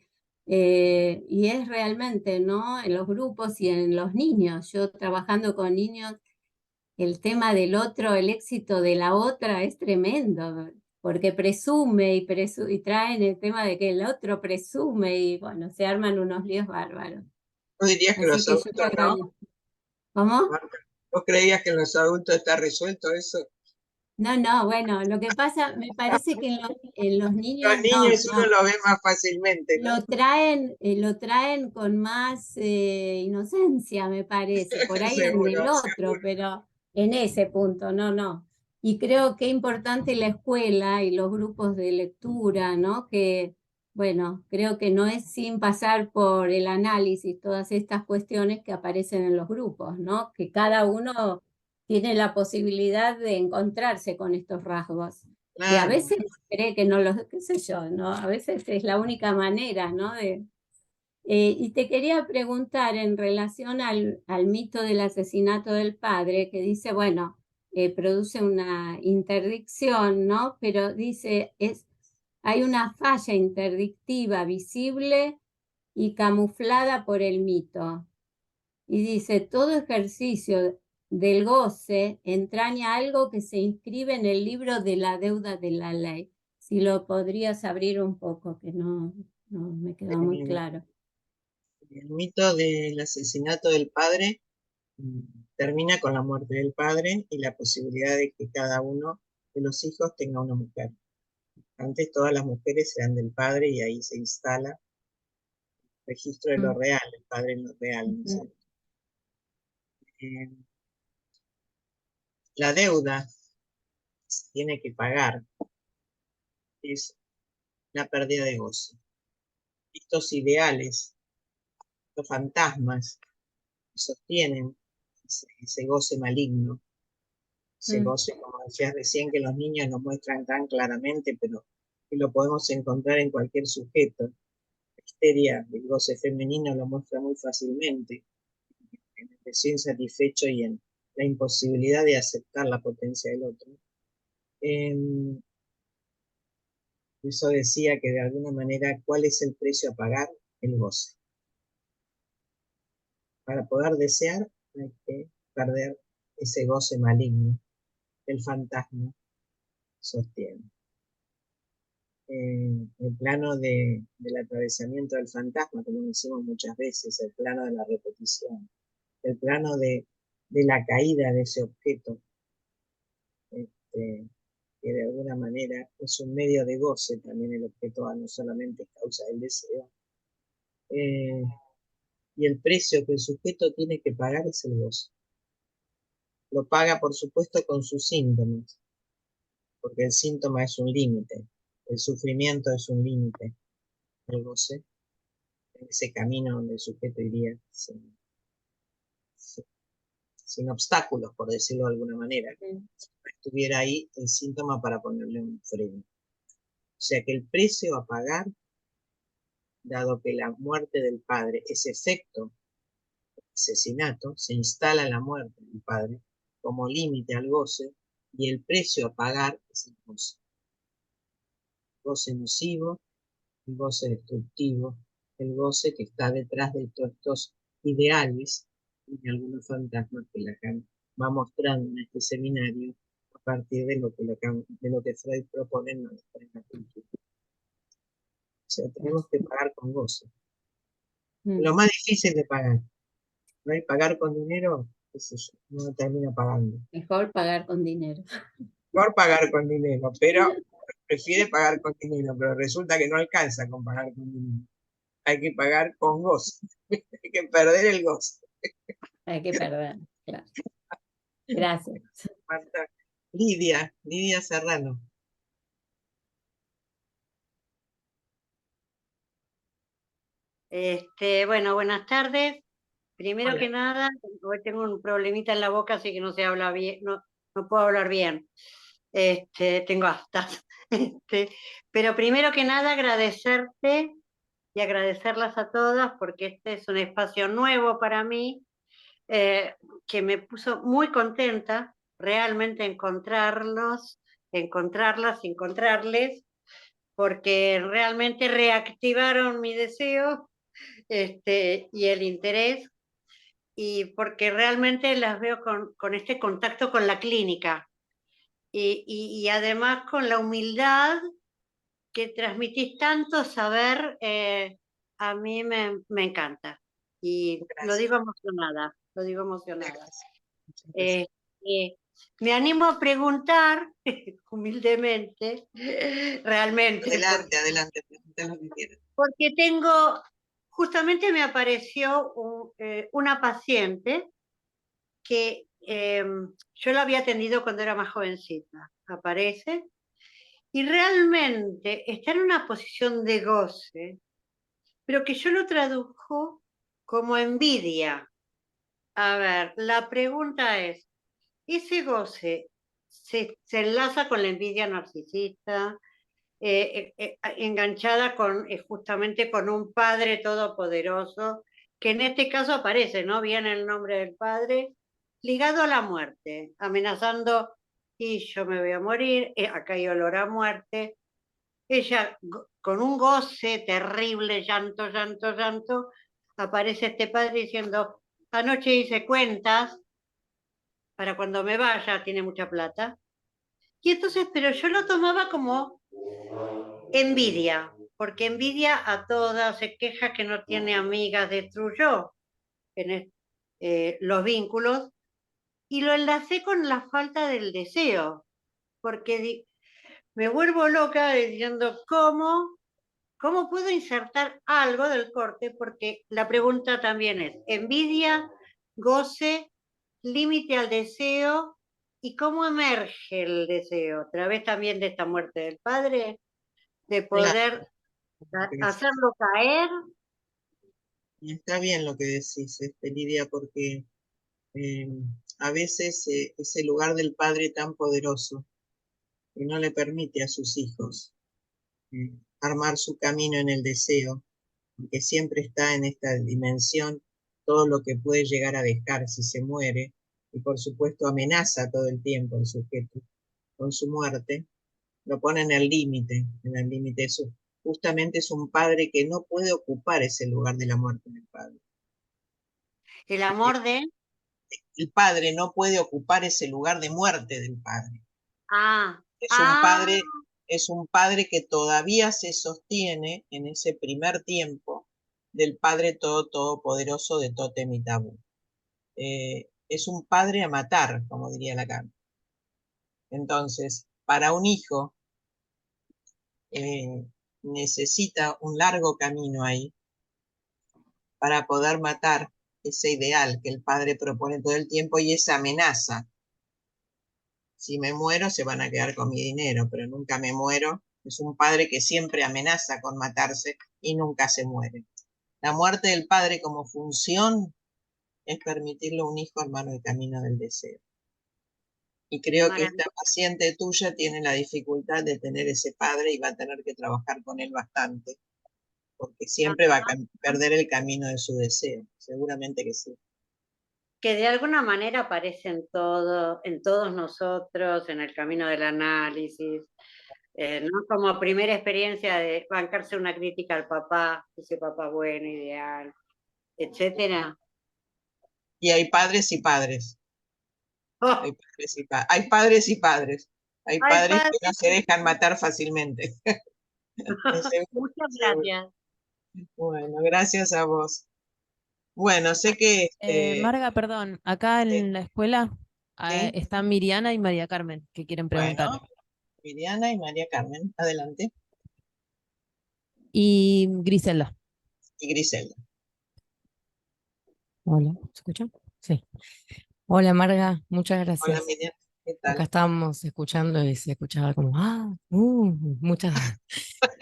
Y es realmente, ¿no? En los grupos y en los niños, yo trabajando con niños, el tema del otro, el éxito de la otra es tremendo, porque presume y traen el tema de que el otro presume y bueno, se arman unos líos bárbaros. ¿No dirías que Así los que yo adultos te no? agradezco. ¿Cómo? Marta, ¿vos creías que en los adultos está resuelto eso? No, bueno, lo que pasa, me parece que en los niños Los no, niños uno lo ve más fácilmente, ¿no? lo traen con más inocencia, me parece, por ahí en Seguro, el otro, seguro. pero en ese punto, no. Y creo que es importante la escuela y los grupos de lectura, ¿no? Que, bueno, creo que no es sin pasar por el análisis todas estas cuestiones que aparecen en los grupos, ¿no? Que cada uno tiene la posibilidad de encontrarse con estos rasgos. Que a Claro. veces cree que no los, qué sé yo, ¿no? A veces es la única manera, ¿no? Y te quería preguntar en relación al mito del asesinato del padre, que dice, bueno, produce una interdicción, ¿no? Pero dice, hay una falla interdictiva visible y camuflada por el mito. Y dice, todo ejercicio del goce entraña algo que se inscribe en el libro de la deuda de la ley. Si lo podrías abrir un poco, que no me quedó muy El, claro. el mito del asesinato del padre mm, termina con la muerte del padre y la posibilidad de que cada uno de los hijos tenga una mujer. Antes todas las mujeres eran del padre y ahí se instala el registro de lo Mm, real, el padre en lo real, ¿no es mm, cierto? La deuda se tiene que pagar, es la pérdida de goce. Estos ideales, los fantasmas, sostienen ese goce maligno, ese mm, goce, como decías recién, que los niños nos muestran tan claramente, pero que lo podemos encontrar en cualquier sujeto. La histeria del goce femenino lo muestra muy fácilmente, en el deseo insatisfecho y en la imposibilidad de aceptar la potencia del otro. Eso decía que de alguna manera, ¿cuál es el precio a pagar? El goce. Para poder desear hay que perder ese goce maligno, el fantasma sostiene. El plano del atravesamiento del fantasma, como decimos muchas veces, el plano de la repetición, el plano de la caída de ese objeto, este, que de alguna manera es un medio de goce también el objeto, no solamente es causa del deseo. Y el precio que el sujeto tiene que pagar es el goce. Lo paga, por supuesto, con sus síntomas, porque el síntoma es un límite, el sufrimiento es un límite, el goce, en ese camino donde el sujeto iría sin obstáculos, por decirlo de alguna manera. mm, Si no estuviera ahí el síntoma para ponerle un freno. O sea que el precio a pagar, dado que la muerte del padre es efecto del asesinato, se instala la muerte del padre como límite al goce, y el precio a pagar es el goce. Goce nocivo, el goce destructivo, el goce que está detrás de todos estos ideales y de algunos fantasmas que Lacan va mostrando en este seminario a partir de lo que Freud propone en la cultura. O sea, tenemos que pagar con goce. Lo mm. más difícil de pagar, ¿no? Y pagar con dinero, qué sé yo, no termina pagando. Mejor pagar con dinero. Por pagar con dinero, pero prefiere pagar con dinero, pero resulta que no alcanza con pagar con dinero. Hay que pagar con goce, hay que perder el goce. Hay que perder, claro. Gracias. Marta. Lidia Serrano. Bueno, buenas tardes. Primero Hola. que nada, hoy tengo un problemita en la boca, así que no se habla bien, no puedo hablar bien. Tengo aftas. Pero primero que nada, agradecerte y agradecerlas a todas porque este es un espacio nuevo para mí, que me puso muy contenta realmente encontrarlos, encontrarles, porque realmente reactivaron mi deseo y el interés, y porque realmente las veo con este contacto con la clínica y además con la humildad que transmitís tanto saber, a mí me encanta. Y lo Gracias. digo emocionada, lo digo emocionada. Gracias. Muchas gracias. Me animo a preguntar, humildemente, realmente, Adelante, adelante, pregunta lo que quieras. porque justamente me apareció una paciente que yo la había atendido cuando era más jovencita, aparece, y realmente está en una posición de goce, pero que yo lo tradujo como envidia. A ver, la pregunta es, ¿ese goce se enlaza con la envidia narcisista, enganchada justamente con un padre todopoderoso, que en este caso aparece, ¿no? Viene el nombre del padre, ligado a la muerte, amenazando, y yo me voy a morir, acá hay olor a muerte. Ella, con un goce terrible, llanto, llanto, llanto, aparece este padre diciendo, anoche hice cuentas para cuando me vaya, tiene mucha plata. Y entonces, pero yo lo tomaba como envidia, porque envidia a todas, se queja que no tiene amigas, destruyó los vínculos, y lo enlacé con la falta del deseo, porque me vuelvo loca diciendo, ¿cómo puedo insertar algo del corte? Porque la pregunta también es, envidia, goce, límite al deseo, ¿y cómo emerge el deseo? ¿A través también de esta muerte del padre? De Claro, poder hacerlo caer. y está bien lo que decís, Lidia, porque eh, a veces ese lugar del padre tan poderoso que no le permite a sus hijos armar su camino en el deseo, que siempre está en esta dimensión, todo lo que puede llegar a dejar si se muere, y por supuesto amenaza todo el tiempo al sujeto con su muerte, lo pone en el límite eso. Justamente es un padre que no puede ocupar ese lugar de la muerte del padre. El amor de... El padre no puede ocupar ese lugar de muerte del padre. Ah, Es un ah, padre, es un padre que todavía se sostiene en ese primer tiempo del padre todopoderoso de Totem y Tabú. Es un padre a matar, como diría Lacan. Entonces, para un hijo necesita un largo camino ahí para poder matar ese ideal que el padre propone todo el tiempo y esa amenaza. Si me muero, se van a quedar con mi dinero, pero nunca me muero. Es un padre que siempre amenaza con matarse y nunca se muere. La muerte del padre como función es permitirle a un hijo hermano el camino del deseo. Y creo que esta paciente tuya tiene la dificultad de tener ese padre y va a tener que trabajar con él bastante, porque siempre va a perder el camino de su deseo. Seguramente que sí. que de alguna manera aparece en todos nosotros, en el camino del análisis, ¿no? Como primera experiencia de bancarse una crítica al papá, ese papá bueno, ideal, etcétera. Y hay padres y padres. Oh, Hay padres y padres. Hay ay, padres padre, que no se dejan matar fácilmente. muchas Seguro. gracias. Bueno, gracias a vos. Bueno, sé que Marga, perdón, acá sí, en la escuela sí. están Miriana y María Carmen que quieren preguntar. Bueno, Viviana y María Carmen, adelante. Y Griselda. Y Griselda. Hola, ¿se escucha? Sí. Hola Marga, muchas Hola gracias. Miriam, ¿qué Acá tal? estábamos escuchando y se escuchaba como, muchas,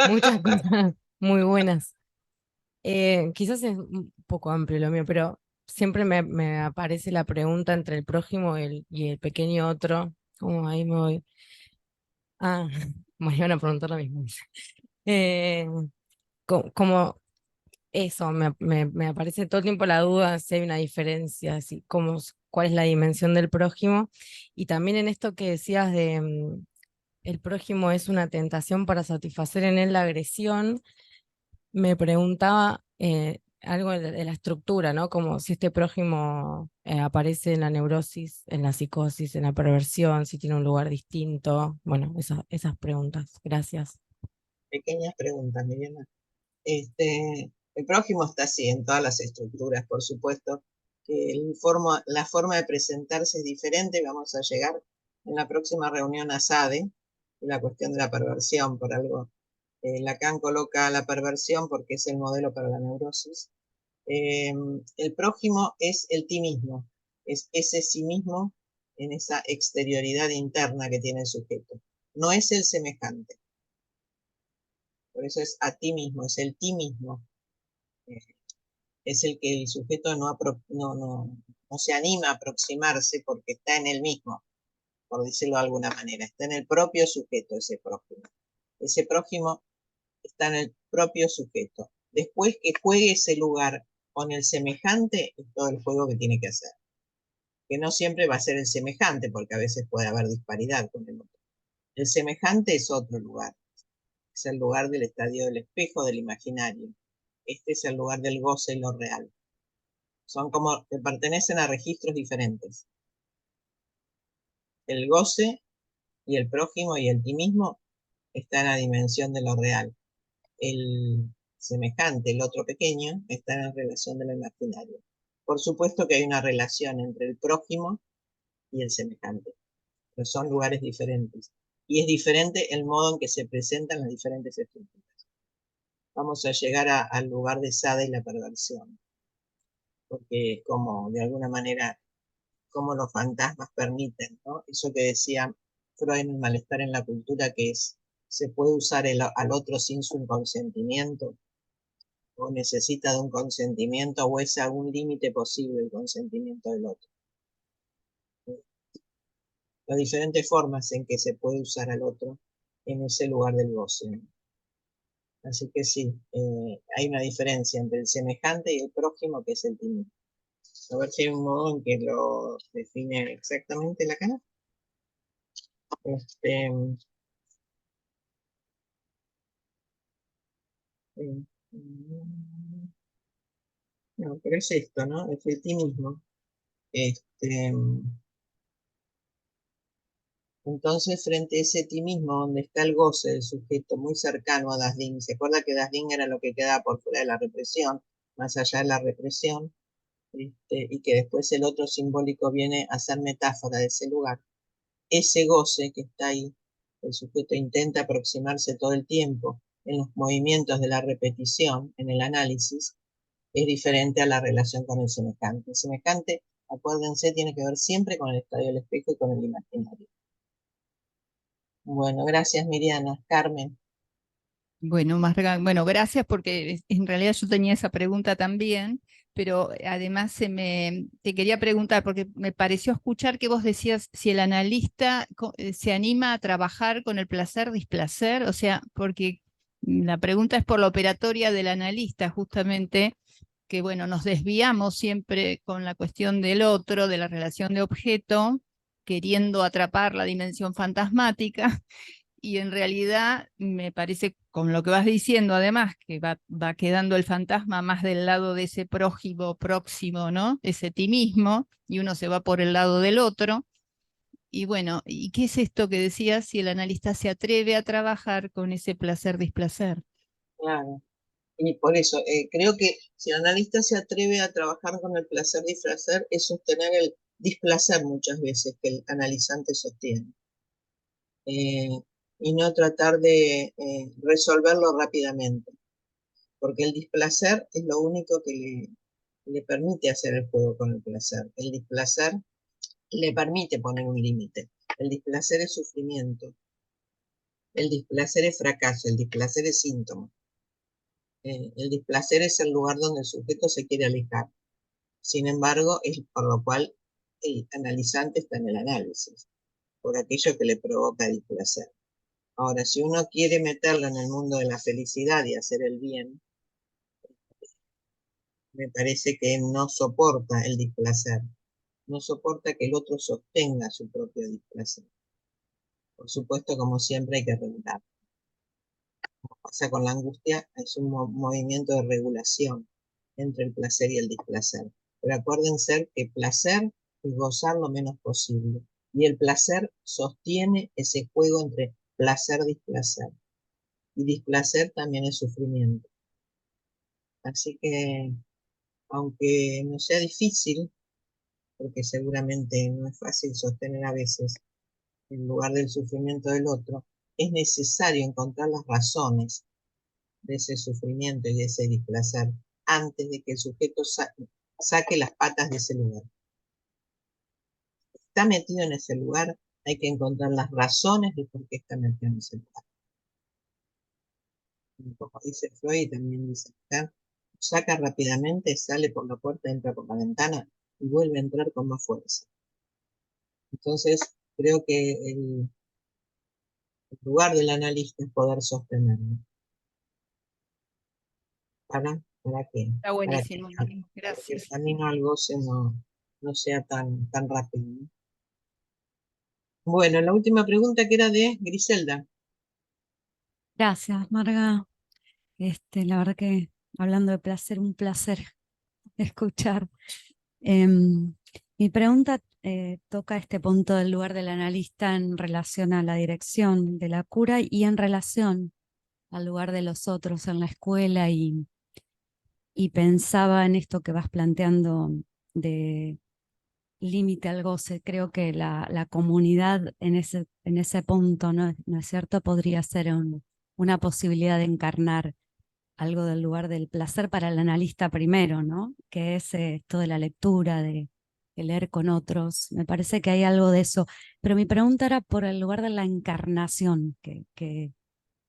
muchas cosas muy buenas. Quizás es un poco amplio lo mío, pero siempre me aparece la pregunta entre el prójimo y el pequeño otro. Como ahí me voy. Ah, me iban a preguntar lo mismo. Eh, como eso, me aparece todo el tiempo la duda si hay una diferencia, si, cuál es la dimensión del prójimo. Y también en esto que decías de el prójimo es una tentación para satisfacer en él la agresión, me preguntaba algo de la estructura, ¿no? Como si este prójimo aparece en la neurosis, en la psicosis, en la perversión, si tiene un lugar distinto. Bueno, esas preguntas. Gracias. Pequeñas preguntas, Miriam. El prójimo está así en todas las estructuras, por supuesto, que la forma de presentarse es diferente. Vamos a llegar en la próxima reunión a SADE, la cuestión de la perversión, por algo. Lacan coloca la perversión porque es el modelo para la neurosis. El prójimo es el ti mismo, es ese sí mismo en esa exterioridad interna que tiene el sujeto. No es el semejante. Por eso es a ti mismo, es el ti mismo. Es el que el sujeto no se anima a aproximarse porque está en él mismo, por decirlo de alguna manera. Está en el propio sujeto ese prójimo. Ese prójimo está en el propio sujeto. Después que juegue ese lugar con el semejante, es todo el juego que tiene que hacer. Que no siempre va a ser el semejante, porque a veces puede haber disparidad con el otro. El semejante es otro lugar. Es el lugar del estadio del espejo, del imaginario. Este es el lugar del goce y lo real. Son como que pertenecen a registros diferentes. El goce y el prójimo y el ti mismo está en la dimensión de lo real. El semejante, el otro pequeño, está en la relación de lo imaginario. Por supuesto que hay una relación entre el prójimo y el semejante, pero son lugares diferentes. Y es diferente el modo en que se presentan las diferentes estructuras. Vamos a llegar al lugar de SADA y la perversión, porque como de alguna manera, como los fantasmas permiten, ¿no? Eso que decía Freud en el malestar en la cultura, que es, se puede usar al otro sin su consentimiento, o necesita de un consentimiento, o es a un límite posible el consentimiento del otro. Las diferentes formas en que se puede usar al otro en ese lugar del goce. Así que sí, hay una diferencia entre el semejante y el prójimo, que es el ti mismo. A ver si hay un modo en que lo define exactamente la cara. Este, no, pero es esto, ¿no? Es el ti mismo. Entonces, frente a ese ti mismo, donde está el goce del sujeto muy cercano a Dasdin, ¿se acuerda que Dasdin era lo que quedaba por fuera de la represión, más allá de la represión? Y que después el otro simbólico viene a ser metáfora de ese lugar. Ese goce que está ahí, el sujeto intenta aproximarse todo el tiempo en los movimientos de la repetición, en el análisis, es diferente a la relación con el semejante. El semejante, acuérdense, tiene que ver siempre con el estadio del espejo y con el imaginario. Bueno, gracias Miriana. Carmen. Bueno, Marga, bueno, gracias porque en realidad yo tenía esa pregunta también, pero además te quería preguntar porque me pareció escuchar que vos decías si el analista se anima a trabajar con el placer-displacer, o sea, porque la pregunta es por la operatoria del analista justamente, que bueno, nos desviamos siempre con la cuestión del otro, de la relación de objeto, queriendo atrapar la dimensión fantasmática. Y en realidad me parece, con lo que vas diciendo además, que va quedando el fantasma más del lado de ese próximo, ¿no? Ese ti mismo, y uno se va por el lado del otro. Y bueno, ¿y qué es esto que decías si el analista se atreve a trabajar con ese placer-displacer? Claro. Y por eso, creo que si el analista se atreve a trabajar con el placer-displacer, es sostener el displacer muchas veces que el analizante sostiene. Y no tratar de resolverlo rápidamente, porque el displacer es lo único que le permite hacer el juego con el placer. El displacer le permite poner un límite. El displacer es sufrimiento. El displacer es fracaso. El displacer es síntoma. El displacer es el lugar donde el sujeto se quiere alejar. Sin embargo, es por lo cual el analizante está en el análisis, por aquello que le provoca displacer. Ahora, si uno quiere meterlo en el mundo de la felicidad y hacer el bien, me parece que no soporta el displacer, no soporta que el otro sostenga su propio displacer. Por supuesto, como siempre, hay que regular. Como pasa con la angustia, es un movimiento de regulación entre el placer y el displacer. Pero acuérdense que placer es gozar lo menos posible. Y el placer sostiene ese juego entre placer-displacer. Y displacer también es sufrimiento. Así que, aunque no sea difícil, porque seguramente no es fácil sostener a veces en lugar del sufrimiento del otro, es necesario encontrar las razones de ese sufrimiento y de ese displacer antes de que el sujeto saque las patas de ese lugar. Está metido en ese lugar, hay que encontrar las razones de por qué está metido en ese lugar. Y como dice Freud, también dice acá, saca rápidamente, sale por la puerta, entra por la ventana y vuelve a entrar con más fuerza. Entonces, creo que el lugar del analista es poder sostenerlo. ¿Para qué? Está Para que buenísimo, Mari, el gracias. camino al goce no sea tan rápido, ¿no? Bueno, la última pregunta que era de Griselda. Gracias, Marga. La verdad que hablando de placer, un placer escuchar. Mi pregunta toca este punto del lugar del analista en relación a la dirección de la cura y en relación al lugar de los otros en la escuela y pensaba en esto que vas planteando de límite al goce. Creo que la comunidad en ese punto, ¿no es cierto? Podría ser una posibilidad de encarnar algo del lugar del placer para el analista primero, ¿no? Que es esto de la lectura, de leer con otros. Me parece que hay algo de eso. Pero mi pregunta era por el lugar de la encarnación, que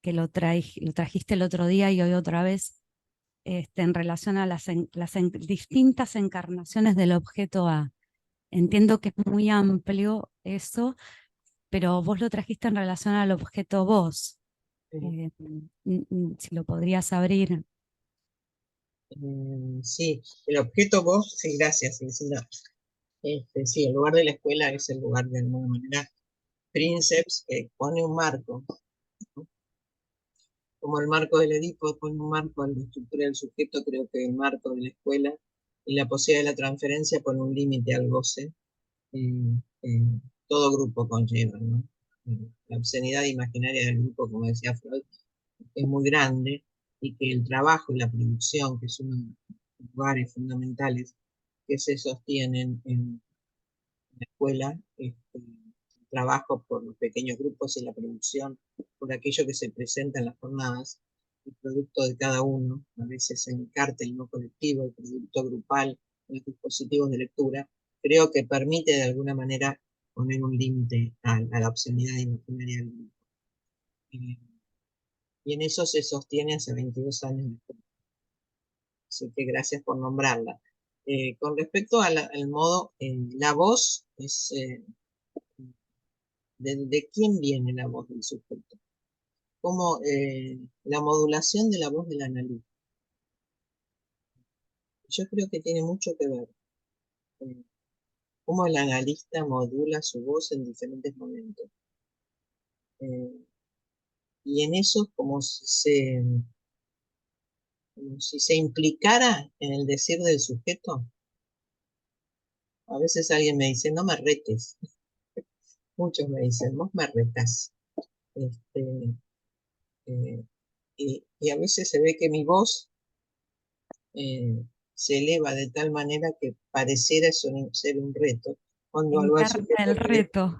lo trajiste el otro día y hoy otra vez, en relación a las distintas encarnaciones del objeto A. Entiendo que es muy amplio eso, pero vos lo trajiste en relación al objeto vos. Si lo podrías abrir. Sí, el objeto vos, sí, gracias, Griselda. Sí, el lugar de la escuela es el lugar de alguna manera. Princeps pone un marco, ¿no? Como el marco del Edipo pone un marco a la estructura del sujeto, creo que el marco de la escuela y la posibilidad de la transferencia pone un límite al goce. Todo grupo conlleva, ¿no? La obscenidad imaginaria del grupo, como decía Freud, es muy grande y que el trabajo y la producción, que son lugares fundamentales que se sostienen en la escuela, el trabajo por los pequeños grupos y la producción, por aquello que se presenta en las jornadas, el producto de cada uno, a veces en el cártel no colectivo, el producto grupal, en los dispositivos de lectura, creo que permite de alguna manera poner un límite a la obscenidad imaginaria del grupo. Y en eso se sostiene hace 22 años después. Así que gracias por nombrarla. Con respecto al modo, la voz es de quién viene la voz del sujeto. Como la modulación de la voz del analista. Yo creo que tiene mucho que ver cómo el analista modula su voz en diferentes momentos. Y en eso como si se implicara en el decir del sujeto. A veces alguien me dice, no me retes. Muchos me dicen, vos me retás. Este, y a veces se ve que mi voz se eleva de tal manera que pareciera ser un reto, cuando algo al Encarna sujeto el reto.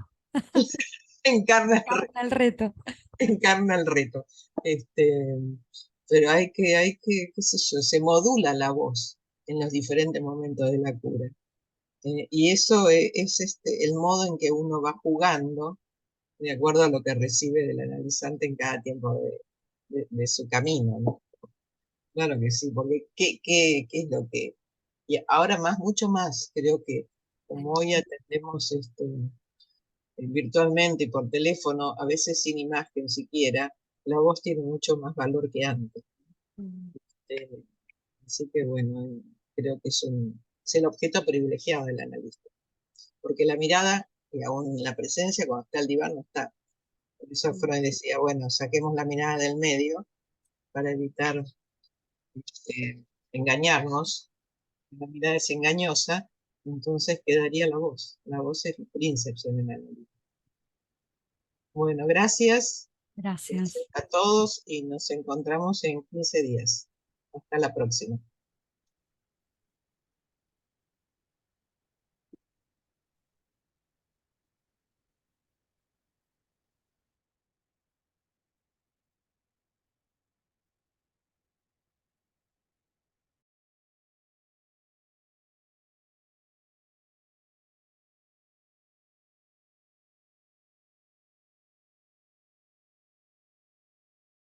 encarna, Encarna el reto. encarna el reto. Pero hay que, qué sé yo, se modula la voz en los diferentes momentos de la cura. Y eso es el modo en que uno va jugando de acuerdo a lo que recibe del analizante en cada tiempo de su camino, ¿no? Claro que sí, porque ¿qué es lo que...? Y ahora más, mucho más, creo que como hoy atendemos virtualmente y por teléfono, a veces sin imagen siquiera, la voz tiene mucho más valor que antes. Así que bueno, creo que es el objeto privilegiado del analista. Porque la mirada, y aún la presencia, cuando está el diván, no está. Por eso Freud decía, bueno, saquemos la mirada del medio para evitar engañarnos. La mirada es engañosa, entonces quedaría la voz. La voz es el príncipe en el analista. Bueno, gracias Gracias. a todos y nos encontramos en 15 días. Hasta la próxima.